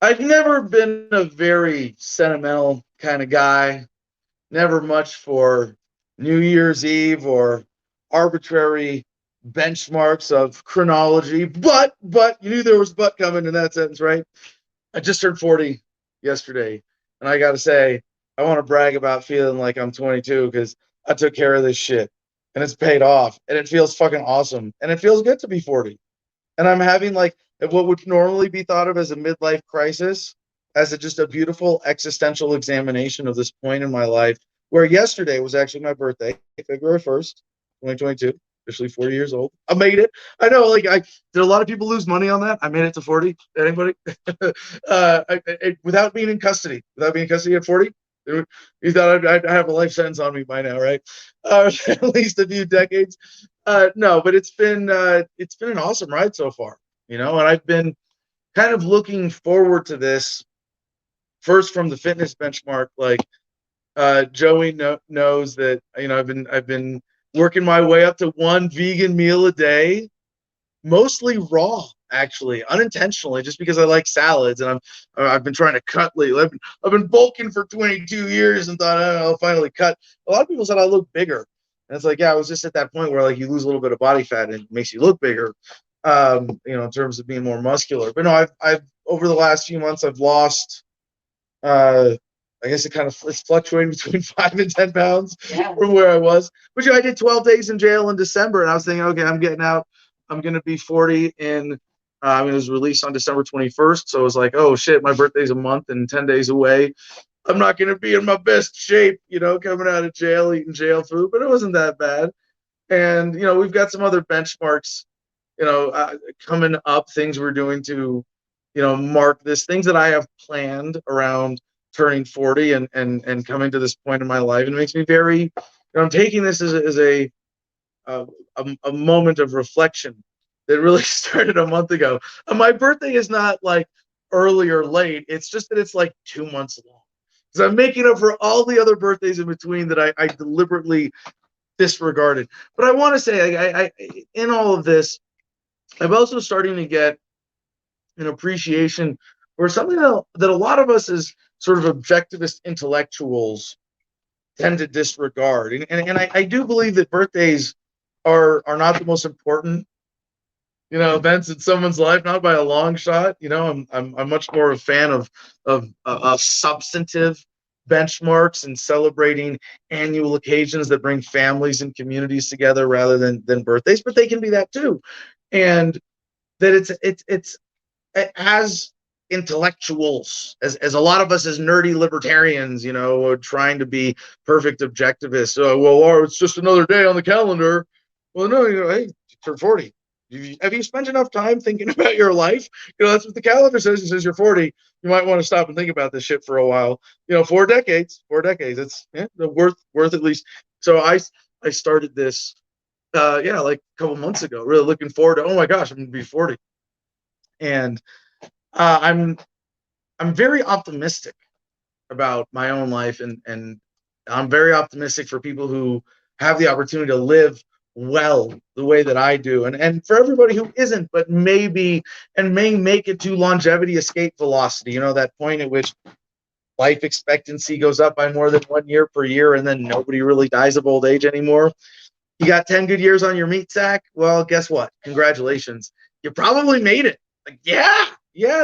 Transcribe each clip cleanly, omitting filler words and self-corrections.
I've never been a very sentimental kind of guy, never much for New Year's Eve or arbitrary benchmarks of chronology, but you knew there was but coming in that sentence, right? I just turned 40 yesterday, and I got to say, I want to brag about feeling like I'm 22 because I took care of this shit, and it's paid off, and it feels fucking awesome, and it feels good to be 40. And I'm having like what would normally be thought of as a midlife crisis, as just a beautiful existential examination of this point in my life, where yesterday was actually my birthday, February 1st, 2022, officially 40 years old. I made it. I know, like, I did a lot of people lose money on that. I made it to 40. Anybody? Without being in custody, at 40. You thought I'd have a life sentence on me by now, right? At least a few decades. No, but it's been an awesome ride so far, and I've been kind of looking forward to this first from the fitness benchmark. Like, Joey knows that I've been working my way up to one vegan meal a day, mostly raw, actually, unintentionally, just because I like salads, and I've been trying to cut lately. I've been bulking for 22 years and thought, oh, I'll finally cut. A lot of people said I look bigger, and it's like, yeah, I was just at that point where, like, you lose a little bit of body fat and it makes you look bigger, in terms of being more muscular. But no, I've over the last few months I've lost. I guess it's fluctuating between 5 and 10 pounds from where I was. But I did 12 days in jail in December, and I was thinking, okay, I'm getting out. I'm going to be 40 in. It was released on December 21st, so it was like, oh shit, my birthday's a month and 10 days away. I'm not going to be in my best shape, coming out of jail, eating jail food, but it wasn't that bad. And we've got some other benchmarks, coming up, things we're doing to, mark this, things that I have planned around turning 40 and coming to this point in my life. And it makes me very, I'm taking this as a moment of reflection that really started a month ago. And my birthday is not like early or late. It's just that it's like 2 months long. Because I'm making up for all the other birthdays in between that I deliberately disregarded. But I want to say, I in all of this, I'm also starting to get an appreciation for something that a lot of us as sort of objectivist intellectuals tend to disregard. And I do believe that birthdays are not the most important, events in someone's life, not by a long shot. I'm much more a fan of substantive benchmarks and celebrating annual occasions that bring families and communities together rather than birthdays, but they can be that too. And that it's as intellectuals, as a lot of us as nerdy libertarians, trying to be perfect objectivists. Well, it's just another day on the calendar. Well, no, hey, you're 40. Have you spent enough time thinking about your life? That's what the calendar says. It says you're 40. You might want to stop and think about this shit for a while. 4 decades. It's worth at least. So I started this, like a couple months ago, really looking forward to. Oh my gosh, I'm gonna be 40, and I'm very optimistic about my own life, and I'm very optimistic for people who have the opportunity to live well the way that I do, and for everybody who isn't, but maybe and may make it to longevity escape velocity, that point at which life expectancy goes up by more than 1 year per year, and then nobody really dies of old age anymore. You got 10 good years on your meat sack. Well, guess what? Congratulations. You probably made it. Like, yeah,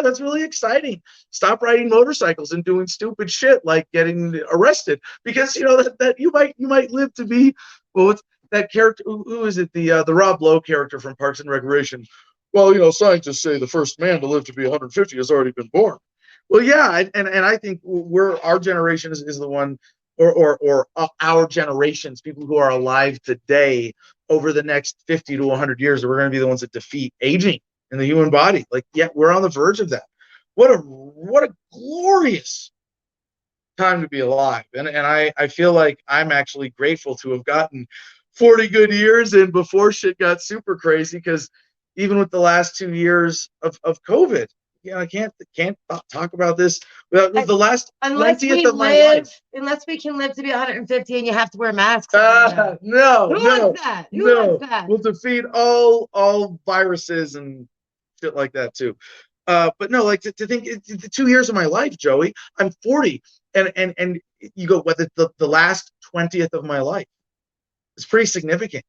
that's really exciting. Stop riding motorcycles and doing stupid shit like getting arrested, because that you might live to be, well, what's that character? Who is it? The Rob Lowe character from Parks and Recreation. Well, scientists say the first man to live to be 150 has already been born. Well, yeah, and I think our generation is the one, or our generations, people who are alive today, over the next 50 to 100 years, we're going to be the ones that defeat aging in the human body. Like, yeah, we're on the verge of that. What a glorious time to be alive. And I feel like I'm actually grateful to have gotten 40 good years in before shit got super crazy, because even with the last 2 years of COVID, can't talk about this without the last unless 20th we of my life. unless we can live to be 150 and you have to wear masks. No, Who no, wants that? Who no. wants that? We'll defeat all viruses and shit like that too. But no, like to think the 2 years of my life, Joey. I'm 40, and you go, what, the last 20th of my life. It's pretty significant.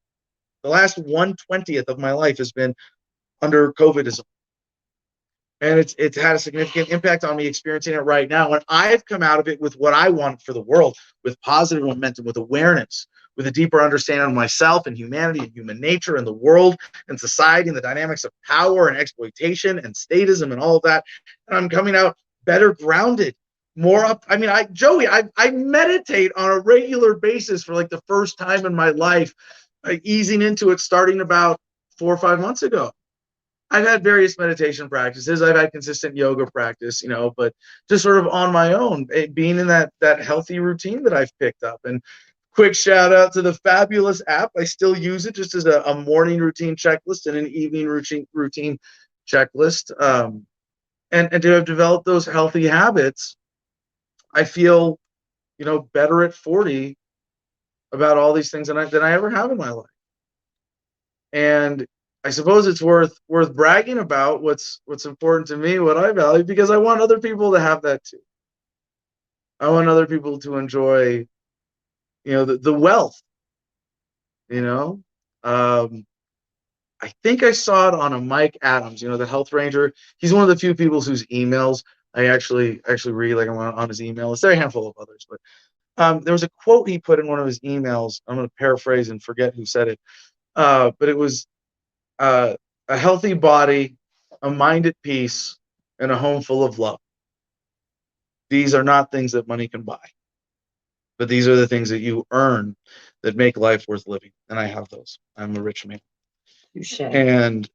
The last 1/20th of my life has been under COVIDism. And it's had a significant impact on me experiencing it right now. And I've come out of it with what I want for the world, with positive momentum, with awareness, with a deeper understanding of myself and humanity and human nature and the world and society and the dynamics of power and exploitation and statism and all of that. And I'm coming out better grounded, more up. I mean, Joey, I meditate on a regular basis for like the first time in my life, easing into it starting about 4 or 5 months ago. I've had various meditation practices. I've had consistent yoga practice, but just sort of on my own, being in that healthy routine that I've picked up. And quick shout out to the fabulous app. I still use it just as a morning routine checklist and an evening routine checklist. And to have developed those healthy habits, I feel, better at 40 about all these things than I ever have in my life. And I suppose it's worth bragging about what's important to me, what I value, because I want other people to have that too. I want other people to enjoy, the wealth. I think I saw it on a Mike Adams, the health ranger. He's one of the few people whose emails I actually read, like I'm on his email. It's a handful of others, but there was a quote he put in one of his emails. I'm going to paraphrase and forget who said it, but it was, a healthy body, a mind at peace, and a home full of love. These are not things that money can buy, but these are the things that you earn that make life worth living. And I have those. I'm a rich man. And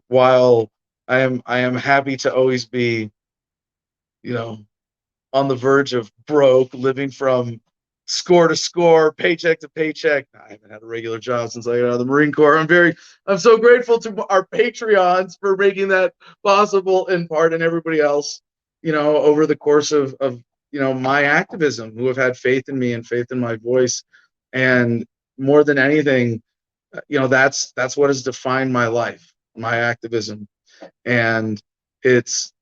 while I am happy to always be, on the verge of broke, living from score to score, paycheck to paycheck. I haven't had a regular job since I got out of the Marine Corps. I'm so grateful to our Patreons for making that possible in part, and everybody else, over the course of my activism, who have had faith in me and faith in my voice. And more than anything, that's what has defined my life, my activism. And it's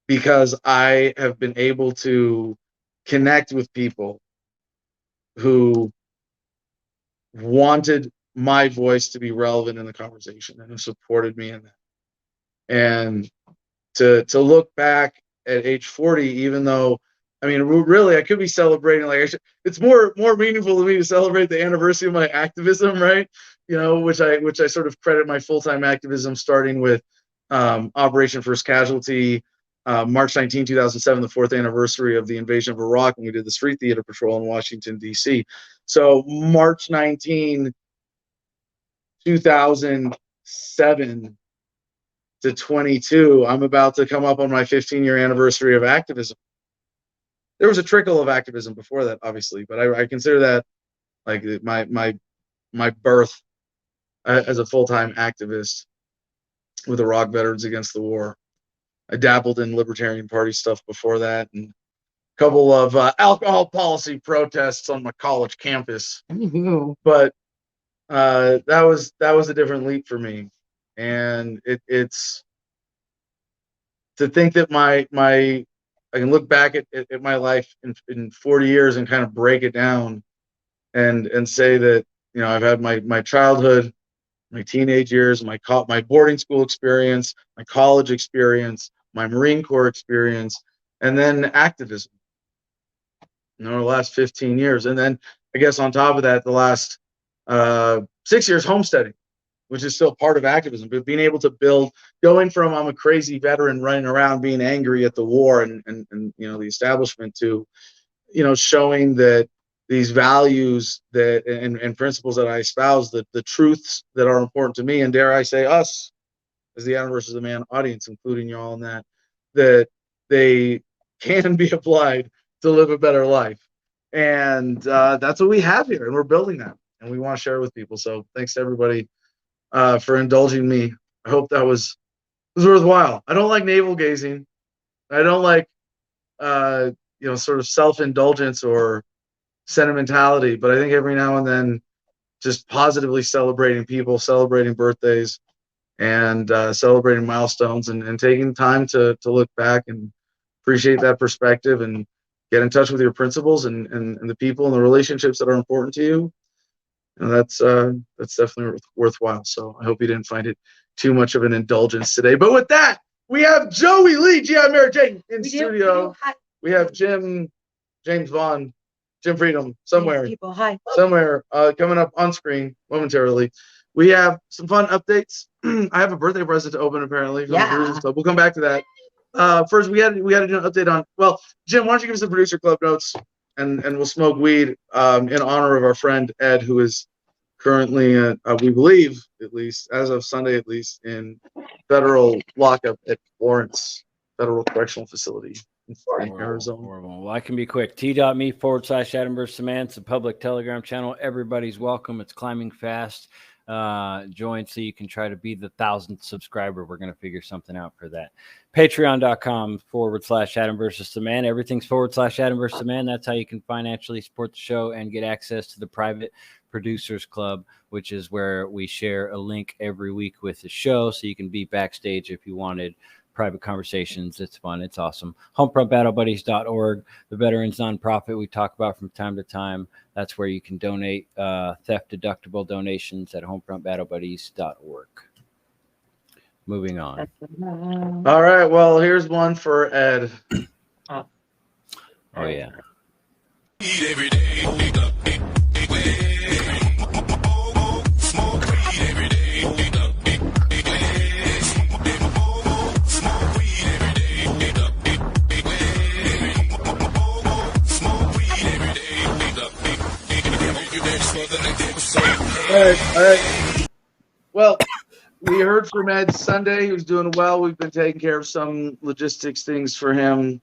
because I have been able to connect with people who wanted my voice to be relevant in the conversation and who supported me in that. And to look back at age 40, even though, I mean, really, I could be celebrating, it's more meaningful to me to celebrate the anniversary of my activism, right? Which I sort of credit my full-time activism, starting with Operation First Casualty, March 19, 2007, the 4th anniversary of the invasion of Iraq, when we did the street theater patrol in Washington, D.C. So March 19, 2007 to 22, I'm about to come up on my 15-year anniversary of activism. There was a trickle of activism before that, obviously, but I consider that like my birth as a full-time activist with Iraq Veterans Against the War. I dabbled in Libertarian Party stuff before that, and a couple of alcohol policy protests on my college campus. But that was a different leap for me, and it's to think that I can look back at my life in 40 years and kind of break it down and say that, I've had my childhood, my teenage years, my boarding school experience, my college experience, my Marine Corps experience, and then activism, the last 15 years. And then I guess on top of that, the last 6 years homesteading, which is still part of activism, but being able to build, going from I'm a crazy veteran running around being angry at the war and the establishment, to, showing that these values that and principles that I espouse, the truths that are important to me, and dare I say us, as the Adam versus the Man audience, including y'all in that they can be applied to live a better life. And that's what we have here, and we're building that, and we want to share it with people. So thanks to everybody for indulging me. I hope that was was worthwhile. I don't like navel gazing. I don't like, sort of self-indulgence or sentimentality. But I think every now and then, just positively celebrating people, celebrating birthdays, and celebrating milestones, and taking time to look back and appreciate that perspective and get in touch with your principles and the people and the relationships that are important to you. And that's definitely worthwhile. So I hope you didn't find it too much of an indulgence today. But with that, we have Joey Lee, G.I. Mary Jane in studio. We have James Vaughn, Jim Freedom somewhere. People, hi. Somewhere coming up on screen momentarily. We have some fun updates. I have a birthday present to open apparently from the Producers Club. We'll come back to that. First, we had to do an update on. Well, Jim, why don't you give us the Producer Club notes, and we'll smoke weed in honor of our friend Ed, who is currently, we believe, at least as of Sunday, at least in federal lockup at Florence Federal Correctional Facility in Arizona. Horrible. Well, I can be quick. T.me/Attenborough It's a public Telegram channel. Everybody's welcome. It's climbing fast. Join so you can try to be the 1,000th subscriber. We're going to figure something out for that. Patreon.com/Adam Everything's /Adam That's how you can financially support the show and get access to the private Producers Club, which is where we share a link every week with the show, so you can be backstage if you wanted private conversations. It's fun. It's awesome. HomefrontBattleBuddies.org, the veterans nonprofit we talk about from time to time. That's where you can donate theft deductible donations at HomefrontBattleBuddies.org. Moving on. All right. Well, here's one for Ed. Oh yeah. Every day. All right. Well, we heard from Ed Sunday. He was doing well. We've been taking care of some logistics things for him.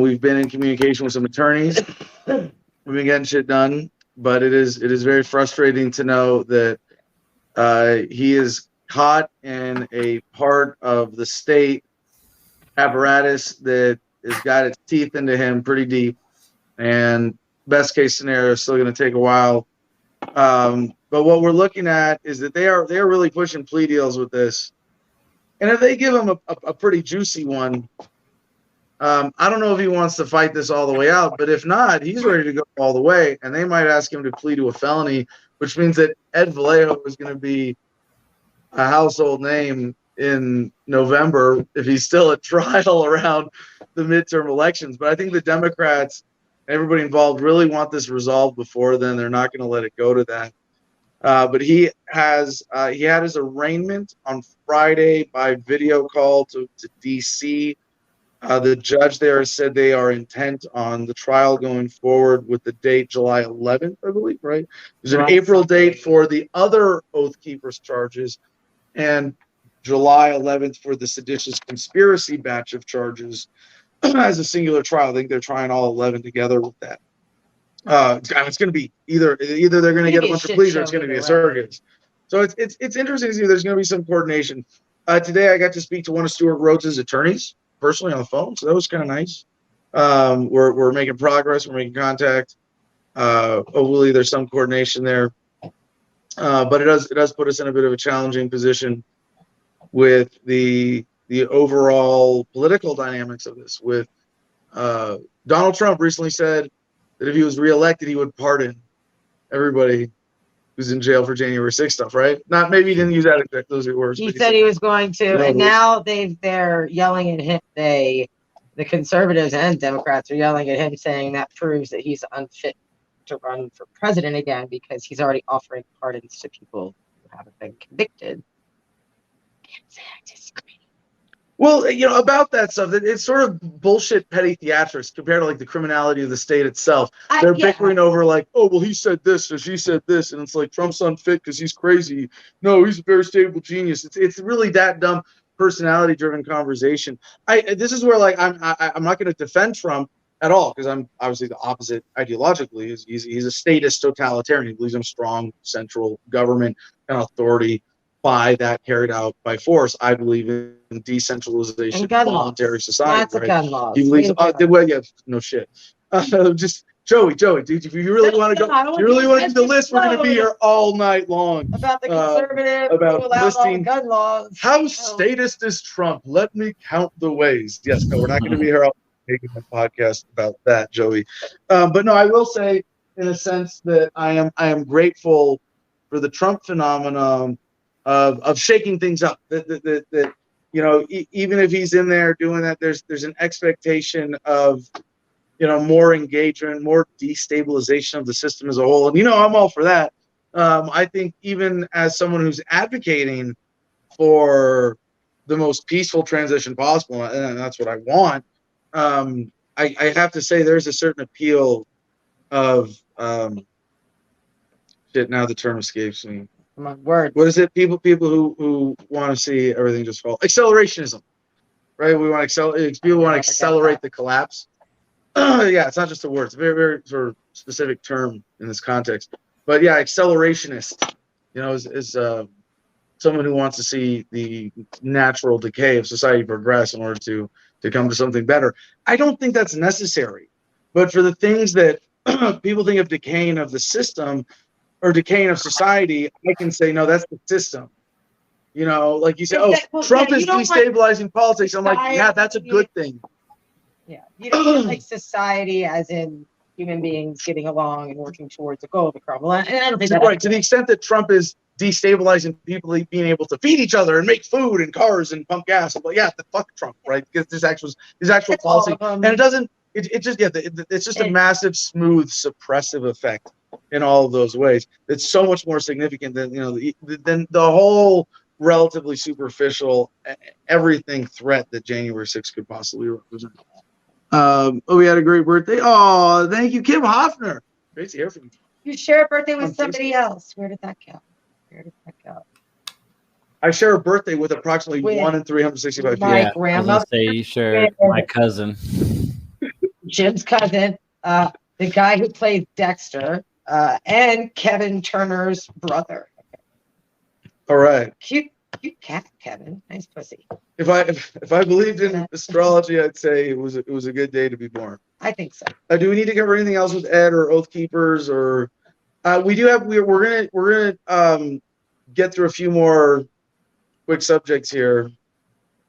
We've been in communication with some attorneys. We've been getting shit done, but it is very frustrating to know that he is caught in a part of the state apparatus that has got its teeth into him pretty deep, and best case scenario is still going to take a while. But what we're looking at is that they are really pushing plea deals with this, and if they give him a pretty juicy one, I don't know if he wants to fight this all the way out, but if not, he's ready to go all the way, and they might ask him to plead to a felony, which means that Ed Vallejo is going to be a household name in November if he's still at trial around the midterm elections. But I think the Democrats, everybody involved, really want this resolved before then. They're not going to let it go to that. But he had his arraignment on Friday by video call to D.C. The judge there said they are intent on the trial going forward with the date July 11th, I believe, right? There's an April date for the other Oath Keepers charges and July 11th for the seditious conspiracy batch of charges as a singular trial. I think they're trying all 11 together with that. It's going to be either they're going to get a bunch of pleas or it's going to be a surrogate. So it's interesting to see there's going to be some coordination. Today I got to speak to one of Stuart Rhodes' attorneys personally on the phone, so that was kind of nice. We're making progress. We're making contact. Hopefully there's some coordination there. But it does put us in a bit of a challenging position with the overall political dynamics of this. With Donald Trump recently said that if he was reelected, he would pardon everybody who's in jail for January 6th stuff, right? Not, maybe he didn't use that exact those words. He said he was going to, and now they're yelling at him. The conservatives and Democrats are yelling at him, saying that proves that he's unfit to run for president again because he's already offering pardons to people who haven't been convicted. Well, about that stuff, it's sort of bullshit petty theatrics compared to like the criminality of the state itself. They're bickering over like, oh, well, he said this or she said this, and it's like Trump's unfit because he's crazy. No, he's a very stable genius. It's really that dumb personality-driven conversation. This is where like I'm not going to defend Trump at all because I'm obviously the opposite ideologically. He's a statist totalitarian. He believes in strong central government and authority. by that carried out by force. I believe in decentralization, And gun voluntary laws. society. Lots of Right? gun laws. He believes. Way better. Well, yeah, no shit. Just Joey, dude, if you really want to go, if you really want to do the list, we're going to be here all night long. About the conservative about who allowed all the listing gun laws. how statist is Trump? Let me count the ways. Yes, no, we're not going to be here all making a podcast about that, Joey. But no, I will say, in a sense, that I am grateful for the Trump phenomenon of shaking things up. That even if he's in there doing that, there's an expectation of more engagement, more destabilization of the system as a whole. And I'm all for that. I think even as someone who's advocating for the most peaceful transition possible, and that's what I want, I have to say there's a certain appeal of shit. Now the term escapes me. My word. What is it? People who want to see everything just fall. Accelerationism, right? We want to accelerate. People want to accelerate the collapse. Yeah, it's not just a word. It's a very, very sort of specific term in this context. But yeah, accelerationist, is someone who wants to see the natural decay of society progress in order to come to something better. I don't think that's necessary. But for the things that people think of decaying of the system or decaying of society, I can say, no, that's the system. Like you say, Trump is destabilizing politics. I'm like, yeah, that's a good thing. Yeah, you don't like society as in human beings getting along and working towards a goal to crumble. And I don't think that right to the extent that Trump is destabilizing people being able to feed each other and make food and cars and pump gas. I'm like, yeah, the fuck Trump, right? Because this actual policy, and it doesn't. It's just a massive, smooth, suppressive effect in all of those ways. It's so much more significant than than the whole relatively superficial everything threat that January 6th could possibly represent. We had a great birthday. Oh, thank you, Kim Hoffner. Great to hear from you. You share a birthday with somebody else. Where did that go? I share a birthday with approximately 1 in 365 people. My grandmother. Say you share my cousin. Jim's cousin, the guy who played Dexter, and Kevin Turner's brother. All right. Cute cat, Kevin. Nice pussy. If I believed in astrology, I'd say it was a good day to be born. I think so. Do we need to cover anything else with Ed or Oath Keepers or we're gonna get through a few more quick subjects here.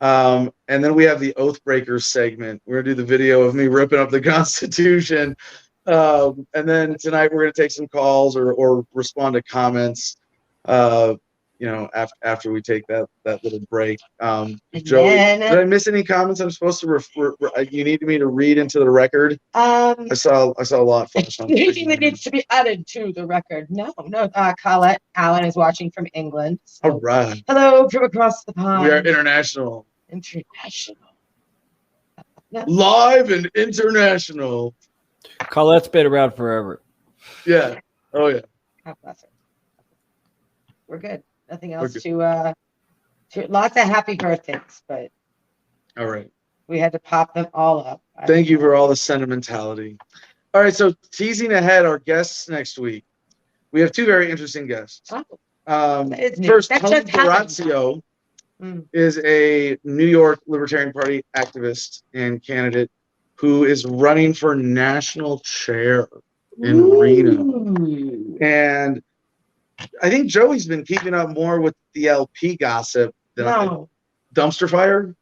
And then we have the Oath Breakers segment. We're gonna do the video of me ripping up the Constitution. And then tonight we're gonna take some calls or respond to comments. After we take that little break. Joey, did I miss any comments? I'm supposed to you need me to read into the record. I saw a lot flash on. Anything that needs to be added to the record. No. Colette Allen is watching from England. So. All right. Hello from across the pond. We are international. No. Live and international. Colette's been around forever. Yeah. Oh yeah. God bless her. We're good. Nothing else to lots of happy birthdays, but all right. We had to pop them all up. Thank you for all the sentimentality. All right, so teasing ahead our guests next week. We have two very interesting guests. First, Tony D'Orazio is a New York Libertarian Party activist and candidate who is running for national chair in Reno. And I think Joey's been keeping up more with the LP gossip than dumpster fire.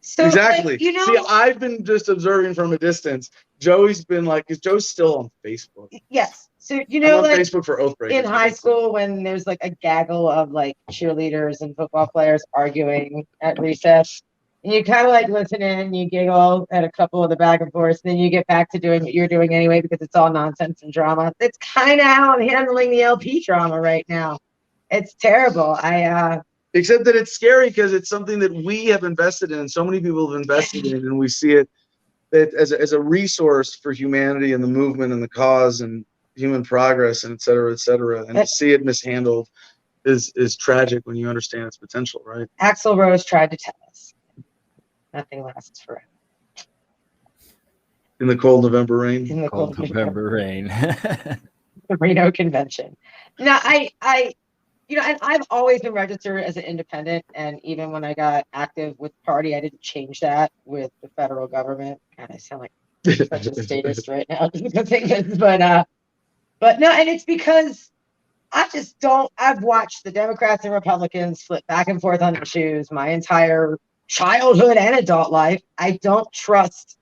So exactly. See, I've been just observing from a distance. Joey's been because Joe's still on Facebook. Yes. So I'm on Facebook for Oath Breakers. In high school, when there's a gaggle of cheerleaders and football players arguing at recess, and you kind of listen in and you giggle at a couple of the back and forth, and then you get back to doing what you're doing anyway because it's all nonsense and drama. That's kind of how I'm handling the LP drama right now. It's terrible. Except that it's scary because it's something that we have invested in, and so many people have invested in, and we see it as a resource for humanity and the movement and the cause and human progress and et cetera, et cetera. And to see it mishandled is tragic when you understand its potential, right? Axl Rose tried to tell us. Nothing lasts forever. In the cold November rain. In the cold November rain. The Reno convention. No, and I've always been registered as an independent, and even when I got active with the party, I didn't change that with the federal government. God, I sound like such a statist right now. But no, and it's because I just don't. I've watched the Democrats and Republicans flip back and forth on issues my entire childhood and adult life. I don't trust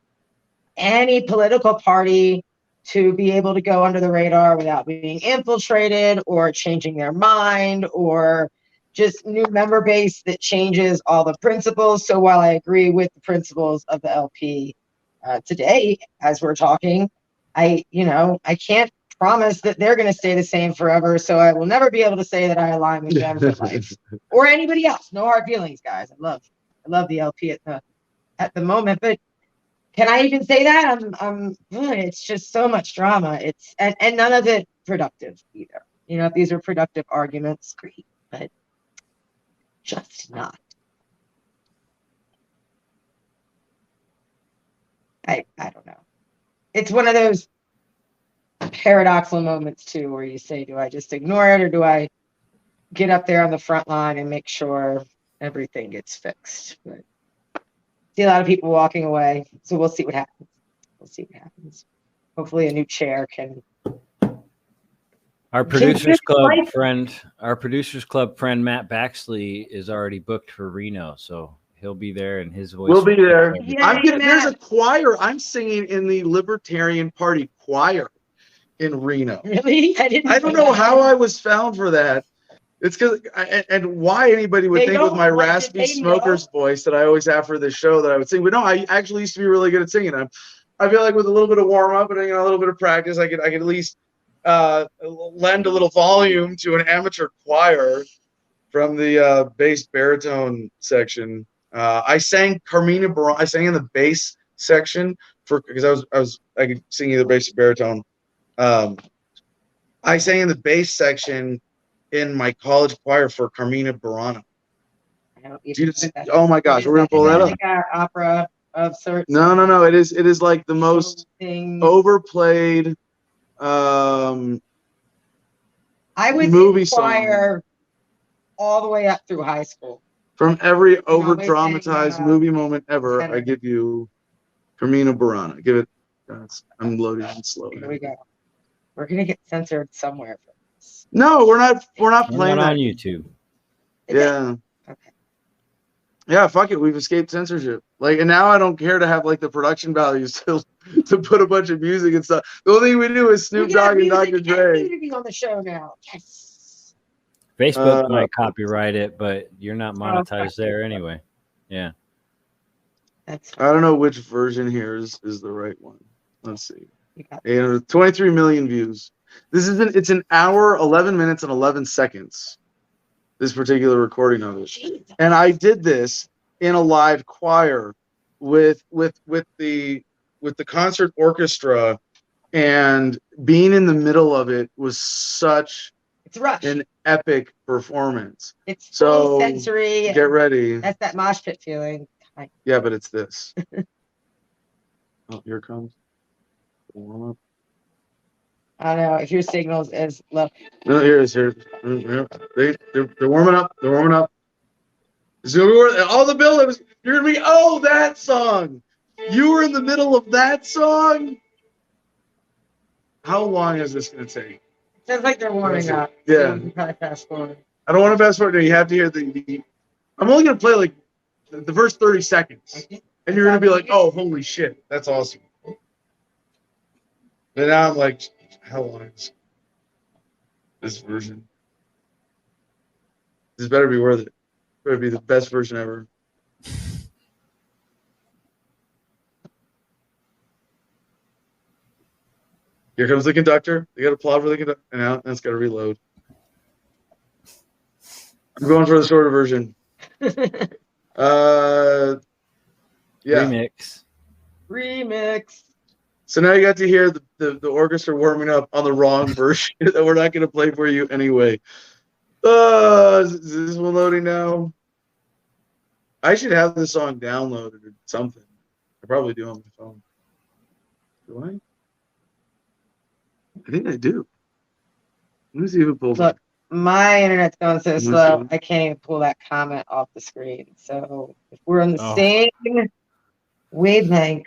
any political party to be able to go under the radar without being infiltrated or changing their mind or just new member base that changes all the principles. So while I agree with the principles of the LP today, as we're talking, I can't promise that they're going to stay the same forever. So I will never be able to say that I align with them for life or anybody else. No hard feelings, guys. I love the LP at the moment, but can I even say that? It's just so much drama. And none of it productive either. If these are productive arguments, great, but just not. I don't know. It's one of those paradoxical moments too, where you say, do I just ignore it or do I get up there on the front line and make sure everything gets fixed? But see a lot of people walking away, so we'll see what happens. Hopefully a new chair can. Our producers club friend Matt Baxley is already booked for Reno, so he'll be there, and his voice will be there. Yay, there's a choir. I'm singing in the Libertarian Party choir in Reno. Really? I don't know how I was found for that. It's because and why anybody would think with my raspy smoker's voice that I always have for this show that I would sing. But no, I actually used to be really good at singing. I feel like with a little bit of warm up and a little bit of practice, I could at least lend a little volume to an amateur choir from the bass baritone section. I sang Carmina Burana. I sang in the bass section because I could sing either bass or baritone. I sang in the bass section in my college choir for Carmina Burana. Oh my gosh, we're gonna pull that up. Like our opera of sorts. No. It is like the most overplayed I was movie in choir song all the way up through high school. From every over dramatized movie moment ever, I give you Carmina Burana. Give it. I'm loading it slow. Here we go. We're gonna get censored somewhere for this. No, we're not playing that on YouTube. Yeah. Okay. Yeah, fuck it. We've escaped censorship. And now I don't care to have the production values to put a bunch of music and stuff. The only thing we do is Snoop Dogg and Dr. Dre. To be on the show now. Yes. Facebook might copyright it, but you're not monetized there anyway. Yeah. I don't know which version here is the right one. Let's see. 23 million views. It's an hour, 11 minutes, and 11 seconds. This particular recording of it, and I did this in a live choir with the concert orchestra, and being in the middle of it was such an epic performance. It's so sensory. Get ready. That's that mosh pit feeling. Yeah, but it's this. Oh, here it comes. Warm up. I don't know if your signals is low. No, here. They're warming up. They're warming up. All the build. You're gonna be that song. You were in the middle of that song. How long is this gonna take? Sounds like they're warming up. Yeah. So kind of fast forward. I don't want to fast forward. You have to hear the. I'm only gonna play the first 30 seconds, and you're gonna be like, "Oh, holy shit, that's awesome." But now I'm like, how long is this version? This better be worth it. Better be the best version ever. Here comes the conductor. They got to applaud for the conductor. And now it's got to reload. I'm going for the shorter version. Yeah. Remix. So now you got to hear the orchestra warming up on the wrong version that we're not going to play for you anyway. Is this one loading now? I should have this song downloaded or something. I probably do on my phone. Do I? I think I do. Let me see if it pulls up. My internet's going so slow, I can't even pull that comment off the screen. So if we're on the same wavelength,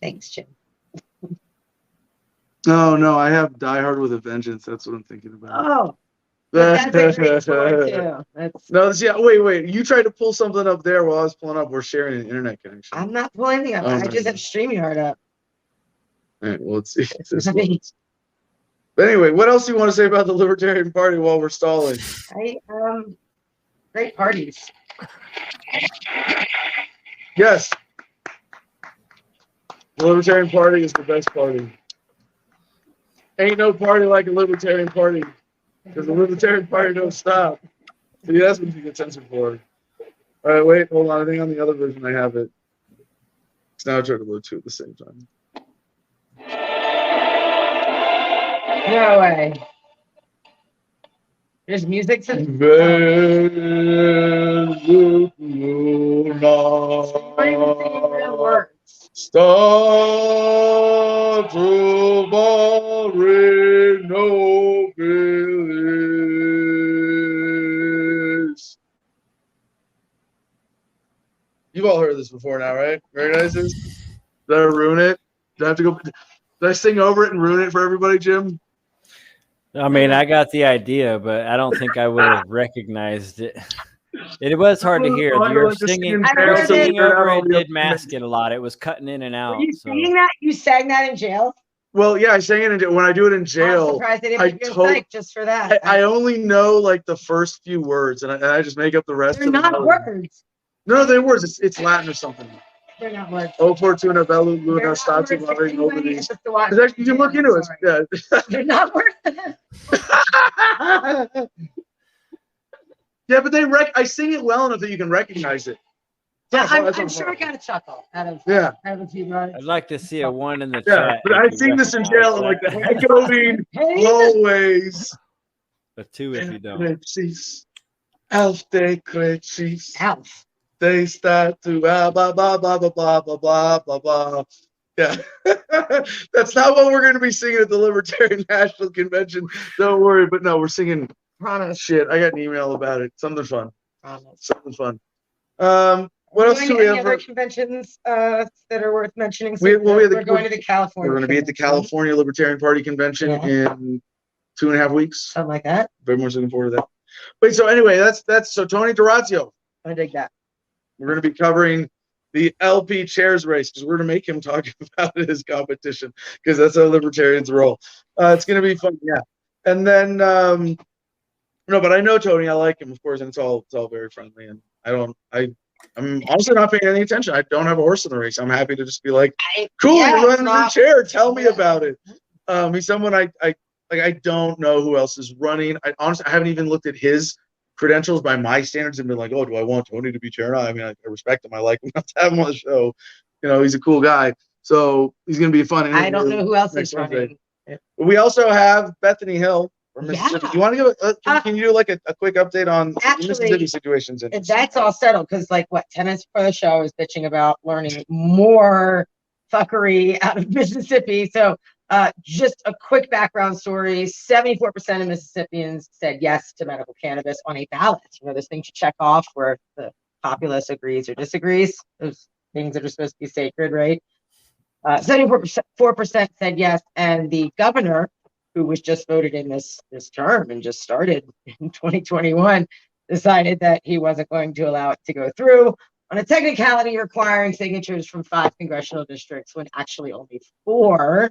thanks, Jim. No, I have Die Hard with a Vengeance. That's what I'm thinking about. Oh, that's a great story too. No, yeah. Wait. You tried to pull something up there while I was pulling up. We're sharing an internet connection. I'm not pulling anything up. I just have StreamYard up. All right, well, let's see. But anyway, what else do you want to say about the Libertarian Party while we're stalling? Great parties. Yes. The Libertarian Party is the best party. Ain't no party like a Libertarian Party. Because the Libertarian Party don't stop. See, that's what you get censored for. All right, wait, hold on. I think on the other version I have it. So now I try to load two at the same time. No way. There's music to Start to barring no village. You've all heard this before now, right? Recognize this? Did I ruin it? Do I have to go? Did I sing over it and ruin it for everybody, Jim? I mean, I got the idea, but I don't think I would have recognized it. It was hard to hear. Your singing over it did mask it a lot. It was cutting in and out. Were you singing that? You sang that in jail? Well, yeah, I sang it in jail. When I do it in jail, I'm surprised they didn't put you in psych just for that. I only know like the first few words, and I just make up the rest. They're not words. No, they're words. It's Latin or something. They're not words. Oh, Fortuna, Bellu, Luna, Statu, Loving, Nobody's. You can look into it. Yeah. They're not words. Yeah, but I sing it well enough that you can recognize it. Yeah, I'm sure I got a chuckle out of a few guys. I'd like to see a one in the chat. But I sing this in jail in like the echoing hallways. A two if you don't. Elf de Crecis. Elf. They start to blah blah blah blah blah blah blah blah blah. Yeah, that's not what we're going to be singing at the Libertarian National Convention. Don't worry, but no, we're singing. Promise. Shit, I got an email about it. Something fun. Promise. Something fun. What else do we have? Other conventions that are worth mentioning? We're going to the California. We're going to be at the California Libertarian Party Convention in 2.5 weeks. Something like that. Very much looking forward to that. Wait, so anyway, that's so Tony D'Orazio. I dig that. We're going to be covering the LP chairs race because we're going to make him talk about his competition because that's how libertarians roll. It's going to be fun, yeah. And then, no, but I know Tony. I like him, of course, and it's all very friendly. And I'm honestly not paying any attention. I don't have a horse in the race. I'm happy to just be like, cool, you're running for chair. Tell me about it. He's someone I don't know who else is running. I haven't even looked at his credentials by my standards and been like, oh, do I want Tony to be chair? I mean, I respect him. I like him. Let's have him on the show. You know, he's a cool guy. So he's going to be fun. I don't know who else is running. We also have Bethany Hill from Mississippi. You want to give can you do like a quick update on Mississippi situations? That's all settled because 10 minutes before the show, I was bitching about learning more fuckery out of Mississippi. So just a quick background story. 74% of Mississippians said yes to medical cannabis on a ballot. You know, those things you check off where the populace agrees or disagrees. Those things that are supposed to be sacred, right? 74% said yes. And the governor, who was just voted in this term and just started in 2021, decided that he wasn't going to allow it to go through on a technicality requiring signatures from 5 congressional districts when actually only 4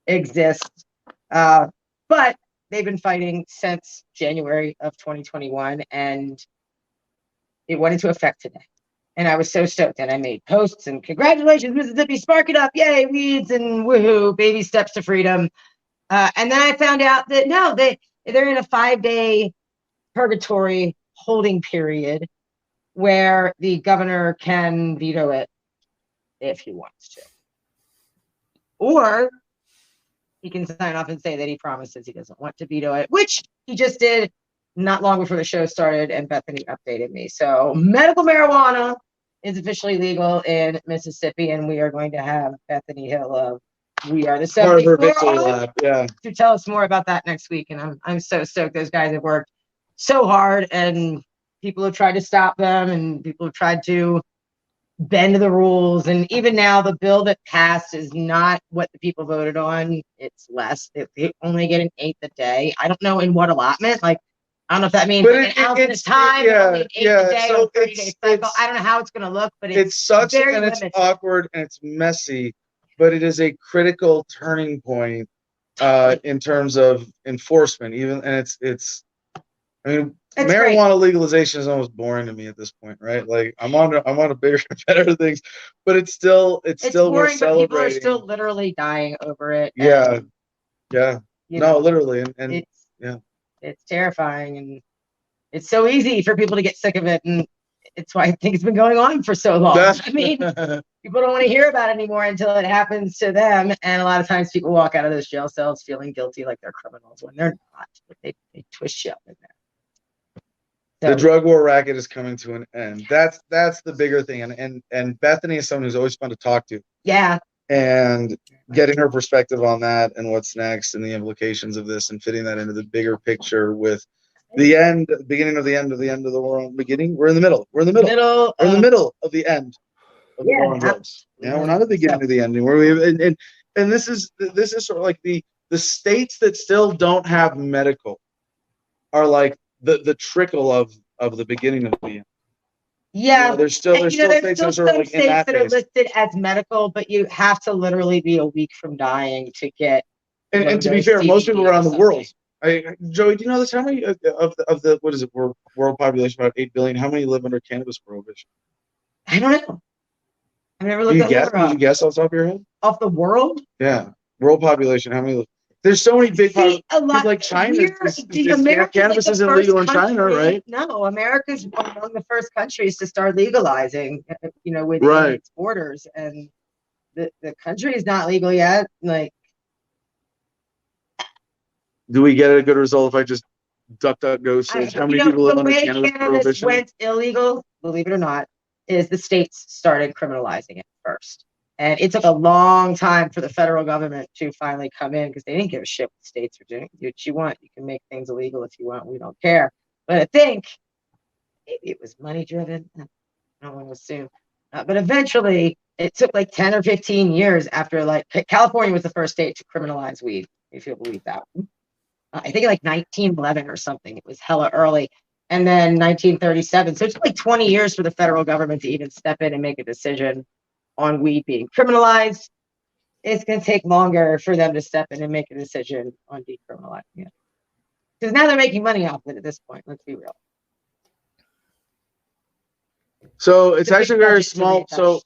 exist. But they've been fighting since January of 2021, and it went into effect today. And I was so stoked, and I made posts and congratulations, Mississippi, spark it up, yay, weeds and woohoo, baby steps to freedom. And then I found out that no, they're in a 5-day purgatory holding period where the governor can veto it if he wants to. Or he can sign off and say that he promises he doesn't want to veto it, which he just did not long before the show started, and Bethany updated me. So medical marijuana is officially legal in Mississippi, and we are going to have Bethany Hill of we are the Part of her 74 victory lap. Yeah. to tell us more about that next week. And I'm so stoked. Those guys have worked so hard, and people have tried to stop them, and people have tried to bend the rules. And even now, the bill that passed is not what the people voted on. It's less. They only get an eighth a day. I don't know in what allotment. Like, I don't know if that means like an ounce at a time, only an eighth a day on a 30-day cycle. I don't know how it's going to look, but it sucks very and limited. it's awkward and it's messy, but it is a critical turning point in terms of enforcement. Even and it's. I mean, It's marijuana legalization is almost boring to me at this point, right? Like I'm on a bigger, better things, but it's still boring, worth celebrating. People are still literally dying over it. Yeah, and, yeah. you No, know, literally, and it's terrifying, and it's so easy for people to get sick of it, and it's why I think it's been going on for so long. I mean, people don't want to hear about it anymore until it happens to them, and a lot of times people walk out of those jail cells feeling guilty, like they're criminals when they're not. But they twist you up in there. The drug war racket is coming to an end. That's the bigger thing, and Bethany is someone who's always fun to talk to. Yeah. And getting her perspective on that and what's next and the implications of this and fitting that into the bigger picture with the beginning of the end of the world. We're in the middle. We're in the middle. We're in the middle of the end of the war on drugs. Yeah, we're not at the beginning of the end anymore. And this is sort of like the states that still don't have medical are like the trickle of the beginning of the end. Yeah, you know, there's still states that are like in that are listed as medical, but you have to literally be a week from dying to get. And to be fair, most people around the world. Joey, do you know this? How many of the what is it? World population about 8 billion. How many live under cannabis prohibition? I don't know. I've never looked at that. Did you guess off the top of your head? Off the world? Yeah, world population. How many? There's so many big like China. Cannabis isn't legal in China, right? No, America's among the first countries to start legalizing, within its borders, and the country is not legal yet. Like, do we get a good result if I just DuckDuckGo says how many people live under cannabis prohibition? Went illegal, believe it or not, is the states started criminalizing it first. And it took a long time for the federal government to finally come in because they didn't give a shit what the states are doing. Do what you want. You can make things illegal if you want. We don't care. But I think maybe it was money driven. I don't want to assume. But eventually, it took like 10 or 15 years after, like, California was the first state to criminalize weed, if you'll believe that. I think like 1911 or something. It was hella early. And then 1937. So it took like 20 years for the federal government to even step in and make a decision on weed being criminalized. It's going to take longer for them to step in and make a decision on decriminalizing it. Because now they're making money off it at this point. Let's be real. So it's actually very small. So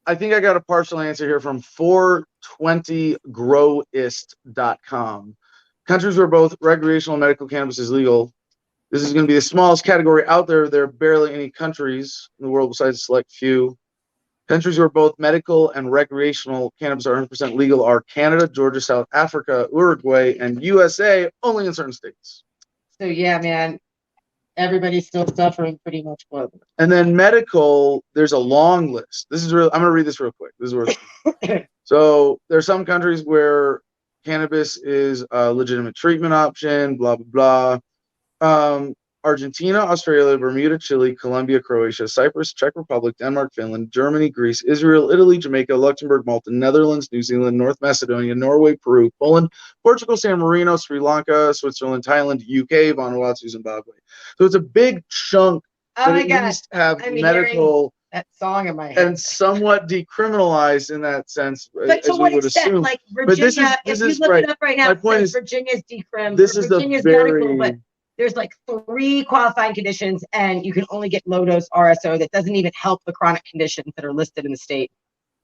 I think I got a partial answer here from 420growist.com. Countries where both recreational and medical cannabis is legal. This is going to be the smallest category out there. There are barely any countries in the world besides a select few. Countries where both medical and recreational cannabis are 100% legal are Canada, Georgia, South Africa, Uruguay, and USA, only in certain states. So, yeah, man, everybody's still suffering pretty much globally. And then medical, there's a long list. This is real. I'm going to read this real quick. This is worth it. So there are some countries where cannabis is a legitimate treatment option, blah, blah, blah. Argentina, Australia, Bermuda, Chile, Colombia, Croatia, Cyprus, Czech Republic, Denmark, Finland, Germany, Greece, Israel, Italy, Jamaica, Luxembourg, Malta, Netherlands, New Zealand, North Macedonia, Norway, Peru, Poland, Portugal, San Marino, Sri Lanka, Switzerland, Thailand, UK, Vanuatu, Zimbabwe. So it's a big chunk that at least have medical that song in my head and somewhat decriminalized in that sense, but as we would assume. Like Virginia, if you look it up right now, Virginia's decrim. This is Virginia's medical, but there's like 3 qualifying conditions, and you can only get low dose RSO that doesn't even help the chronic conditions that are listed in the state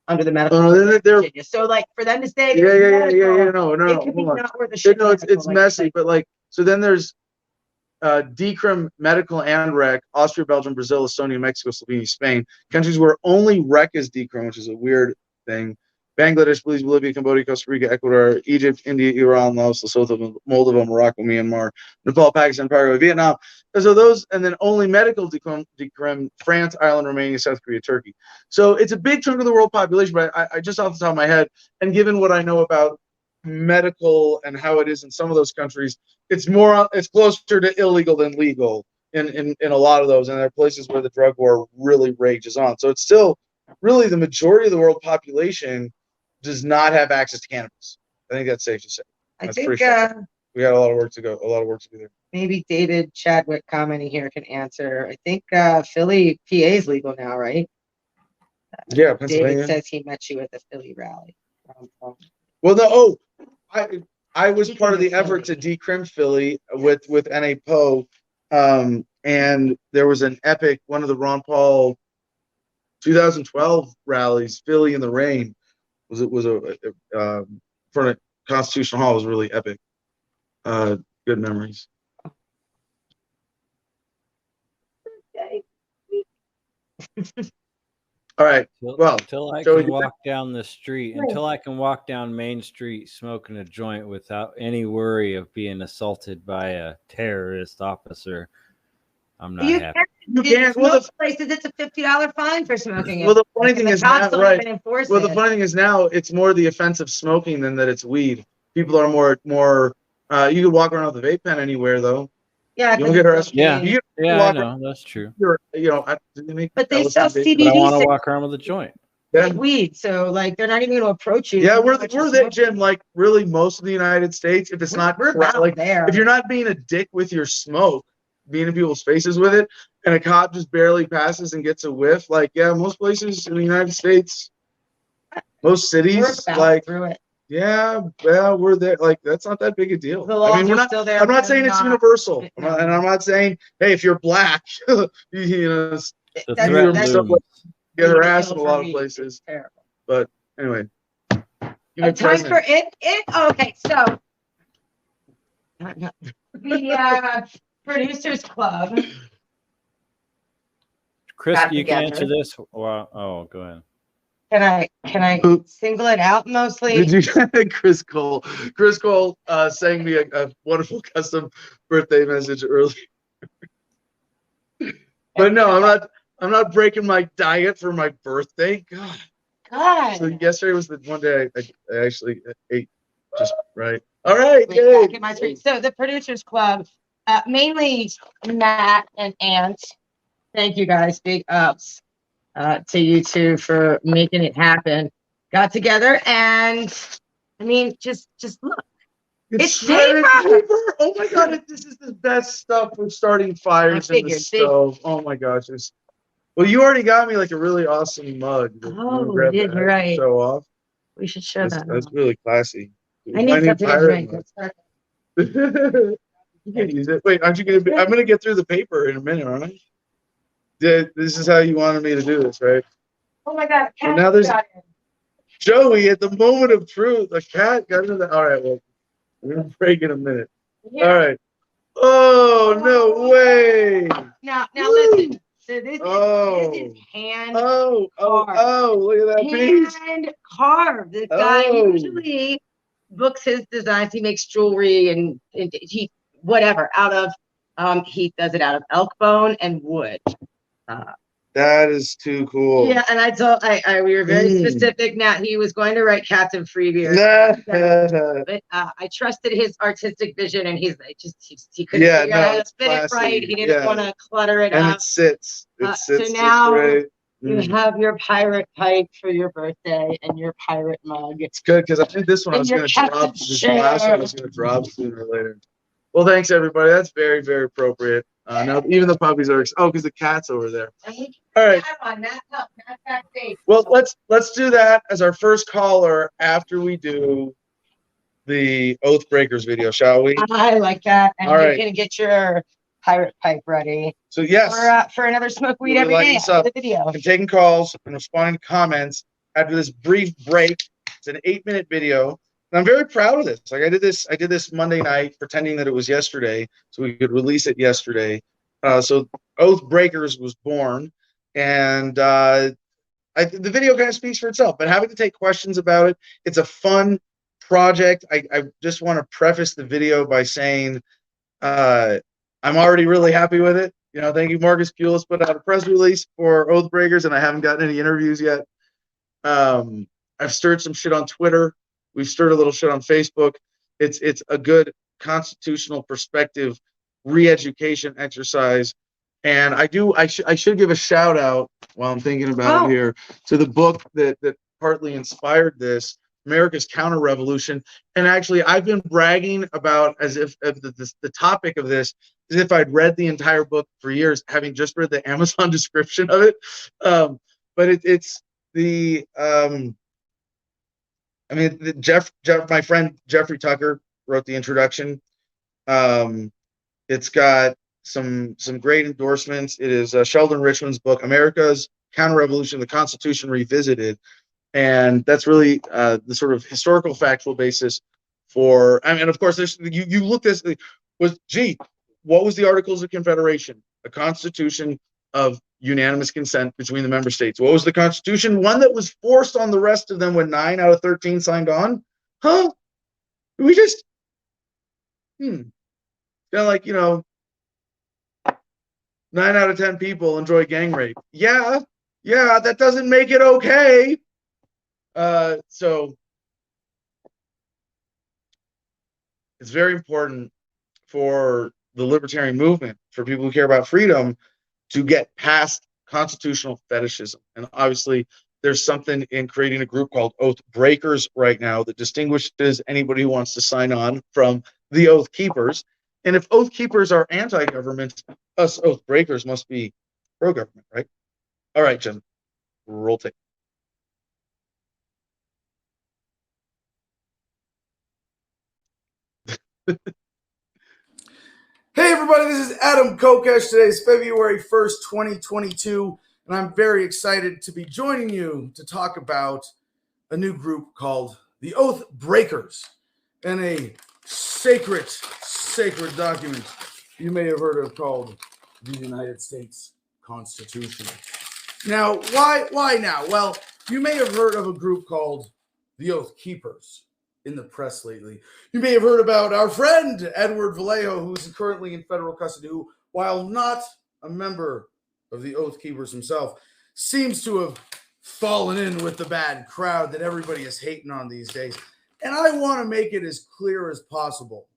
under the medical. Virginia. So, like, for them to say, no, it could be not worth a shit. No, it's messy, but like, so then there's decrim, medical, and rec. Austria, Belgium, Brazil, Estonia, Mexico, Slovenia, Spain. Countries where only rec is decrim, which is a weird thing. Bangladesh, Belize, Bolivia, Cambodia, Costa Rica, Ecuador, Egypt, India, Iran, Laos, Lesotho, Moldova, Morocco, Myanmar, Nepal, Pakistan, Paraguay, Vietnam. So those, and then only medical decrim, France, Ireland, Romania, South Korea, Turkey. So it's a big chunk of the world population, but I just off the top of my head, and given what I know about medical and how it is in some of those countries, it's closer to illegal than legal in a lot of those, and there are places where the drug war really rages on. So it's still really the majority of the world population does not have access to cannabis. I think that's safe to say. I That's think we got a lot of work to go, a lot of work to do there. maybe David Chadwick commenting here can answer. I think Philly, PA is legal now, right? Yeah, Pennsylvania. David says he met you at the Philly rally. Well, no, I was part of the effort to decrim Philly with N.A. Poe, and there was an epic, one of the Ron Paul 2012 rallies, Philly in the Rain, was a front of Constitutional Hall, was really epic. Good memories. All right. Well, until I Joey, can walk down the street, until I can walk down Main Street smoking a joint without any worry of being assaulted by a terrorist officer, I'm not happy. You can't. Well, most places it's a $50 fine for smoking it. Well, the funny thing is now, right? Well, the funny thing is now it's more the offense of smoking than that it's weed. People are more. You could walk around with a vape pen anywhere, though. Yeah, you don't get arrested. Yeah, you I know that's true. But they sell CBD. But I want to walk around with a joint. Like weed, so like they're not even going to approach you. Yeah, we're there, Jim. Like really, most of the United States, if it's we're like there. If you're not being a dick with your smoke, being in people's faces with it, and a cop just barely passes and gets a whiff, like most places in the United States, most cities, like through it. Yeah, well, we're there. Like that's not that big a deal. I mean, we're not. Still there, I'm not saying it's universal, and I'm not saying, hey, if you're black, that's get harassed in a lot of places. Terrible. But anyway, time for it. Okay, so the Producers Club. Chris, you can answer this. Well, oh, go ahead. Can I single it out mostly? Did you Chris Cole? Chris Cole sang me a wonderful custom birthday message earlier. But no, I'm not breaking my diet for my birthday. God. So yesterday was the one day I actually ate just right. All right. So the Producers Club, mainly Matt and Ant. Thank you guys. Big ups. To you two for making it happen. Got together and I mean, just look. It's paper. Oh my God! This is the best stuff for starting fires in the stove. Oh my gosh! Well, you already got me like a really awesome mug. Oh, you're right. Show off. We should show that. That's really classy. I need something to drink. You can't use it. Wait, aren't you gonna? I'm gonna get through the paper in a minute, aren't I? This is how you wanted me to do this, right? Oh my God! Well, now there's Joey at the moment of truth. A cat got into the. All right, well, we're gonna break in a minute. Yeah. All right. Oh no way! Now listen. So this is hand carved. Oh! Look at that piece. Hand carved. This guy usually books his designs. He makes jewelry and he whatever out of. He does it out of elk bone and wood. That is too cool. Yeah, and we were very specific. Now he was going to write Captain Freebeard, but I trusted his artistic vision, and he couldn't figure out how to fit it right. He didn't want to clutter it up. And it sits. So now you have your pirate pipe for your birthday and your pirate mug. It's good because I think this one I was going to drop. This last one I was going to drop sooner or later. Well, thanks everybody. That's very, very appropriate. Now even the puppies are because the cat's over there. All right. Well, let's do that as our first caller after we do the Oath Breakers video, shall we? I like that. And you're gonna get your pirate pipe ready. So yes, for another smoke weed every day after the video. I'm taking calls and responding to comments after this brief break. It's an 8-minute video. And I'm very proud of this. Like I did this Monday night, pretending that it was yesterday, so we could release it yesterday. So Oath Breakers was born, and I the video kind of speaks for itself, but having to take questions about it, it's a fun project. I just want to preface the video by saying I'm already really happy with it. Thank you. Marcus Pulis put out a press release for Oath Breakers, and I haven't gotten any interviews yet. I've stirred some shit on Twitter. We've stirred a little shit on Facebook. It's a good constitutional perspective re-education exercise. And I should give a shout out while I'm thinking about it here to the book that partly inspired this, America's Counter Revolution. And actually, I've been bragging about as if the topic of this as if I'd read the entire book for years, having just read the Amazon description of it. But it's the my friend Jeffrey Tucker wrote the introduction. It's got some great endorsements. It is Sheldon Richman's book, America's Counter-Revolution, the Constitution Revisited. And that's really the sort of historical factual basis for, of course, there's you look this what was the Articles of Confederation? A constitution of unanimous consent between the member states. What was the Constitution? One that was forced on the rest of them when 9 out of 13 signed on? Huh? We just, kind of like, 9 out of 10 people enjoy gang rape. Yeah, that doesn't make it okay. So it's very important for the libertarian movement, for people who care about freedom, to get past constitutional fetishism. And obviously, there's something in creating a group called Oath Breakers right now that distinguishes anybody who wants to sign on from the Oath Keepers. And if Oath Keepers are anti-government, us Oath Breakers must be pro-government, right? All right, Jim, roll tape. Hey everybody, this is Adam Kokesh. Today is February 1st, 2022, and I'm very excited to be joining you to talk about a new group called the Oath Breakers and a sacred document you may have heard of called the United States Constitution. Now, why now? Well, you may have heard of a group called the Oath Keepers in the press lately. You may have heard about our friend Edward Vallejo, who is currently in federal custody, who, while not a member of the Oath Keepers himself, seems to have fallen in with the bad crowd that everybody is hating on these days. And I want to make it as clear as possible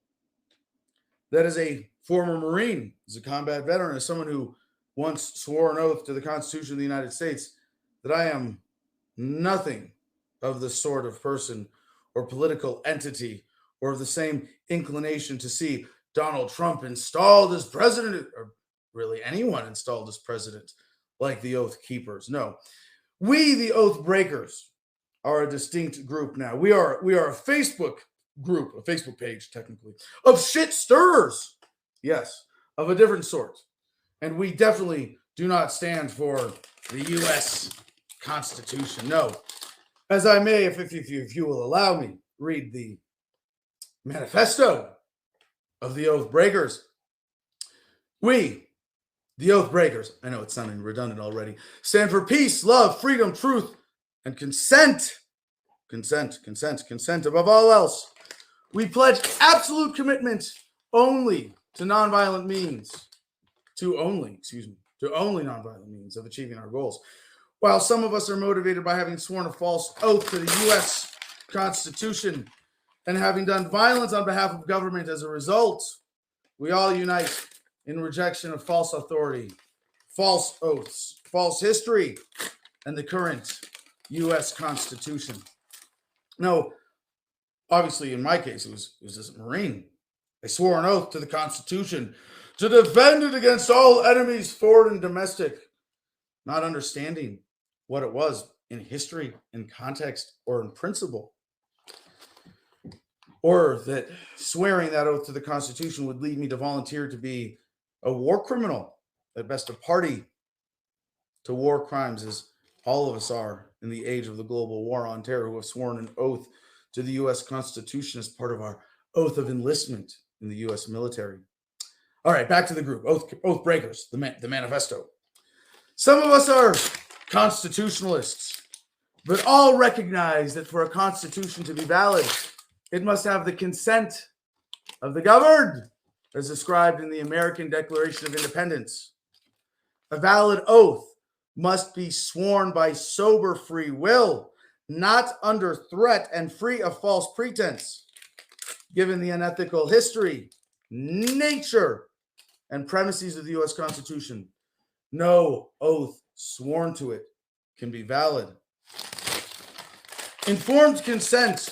that as a former Marine, as a combat veteran, as someone who once swore an oath to the Constitution of the United States, that I am nothing of the sort of person or political entity or of the same inclination to see Donald Trump installed as president, or really anyone installed as president, like the Oath Keepers. No, we, the Oath Breakers, are a distinct group now. We are a Facebook group, a Facebook page, technically, of shit stirrers. Yes, of a different sort. And we definitely do not stand for the U.S. Constitution. No. As I may, if you will allow me, read the manifesto of the Oath Breakers. We, the Oath Breakers, I know it's sounding redundant already, stand for peace, love, freedom, truth, and consent. Consent above all else. We pledge absolute commitment only to nonviolent means, to only nonviolent means of achieving our goals. While some of us are motivated by having sworn a false oath to the U.S. Constitution and having done violence on behalf of government as a result, we all unite in rejection of false authority, false oaths, false history, and the current U.S. Constitution. No, obviously, in my case, it was as a Marine. I swore an oath to the Constitution to defend it against all enemies, foreign and domestic, not understanding what it was in history, in context, or in principle. Or that swearing that oath to the Constitution would lead me to volunteer to be a war criminal, at best a party to war crimes, as all of us are in the age of the global war on terror, who have sworn an oath to the U.S. Constitution as part of our oath of enlistment in the U.S. military. All right, back to the group, Oath Breakers, the manifesto. Some of us are constitutionalists, but all recognize that for a constitution to be valid, it must have the consent of the governed, as described in the American Declaration of Independence. A valid oath must be sworn by sober free will, not under threat and free of false pretense. Given the unethical history, nature, and premises of the U.S. Constitution, no oath sworn to it can be valid. Informed consent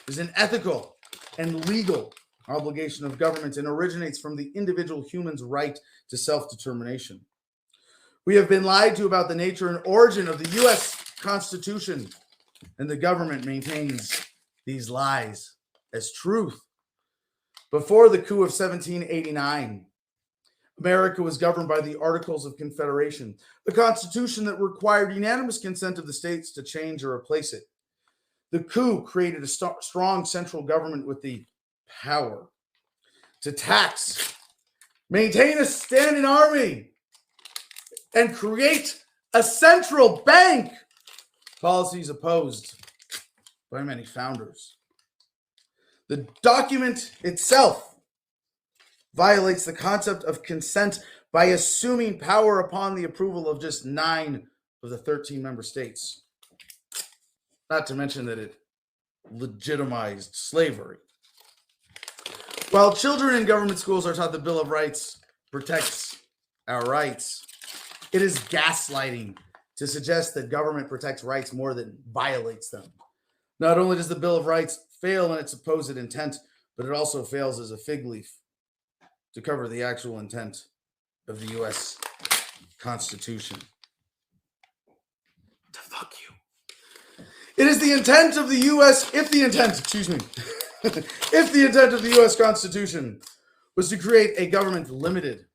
is an ethical and legal obligation of government and originates from the individual human's right to self-determination. We have been lied to about the nature and origin of the U.S. Constitution, and the government maintains these lies as truth. Before the coup of 1789, America was governed by the Articles of Confederation, a constitution that required unanimous consent of the states to change or replace it. The coup created a strong central government with the power to tax, maintain a standing army, and create a central bank, policies opposed by many founders. The document itself violates the concept of consent by assuming power upon the approval of just 9 of the 13 member states. Not to mention that it legitimized slavery. While children in government schools are taught the Bill of Rights protects our rights, it is gaslighting to suggest that government protects rights more than violates them. Not only does the Bill of Rights fail in its supposed intent, but it also fails as a fig leaf to cover the actual intent of the U.S. Constitution. To fuck you. It is the intent of the U.S. If the intent of the U.S. Constitution was to create a government limited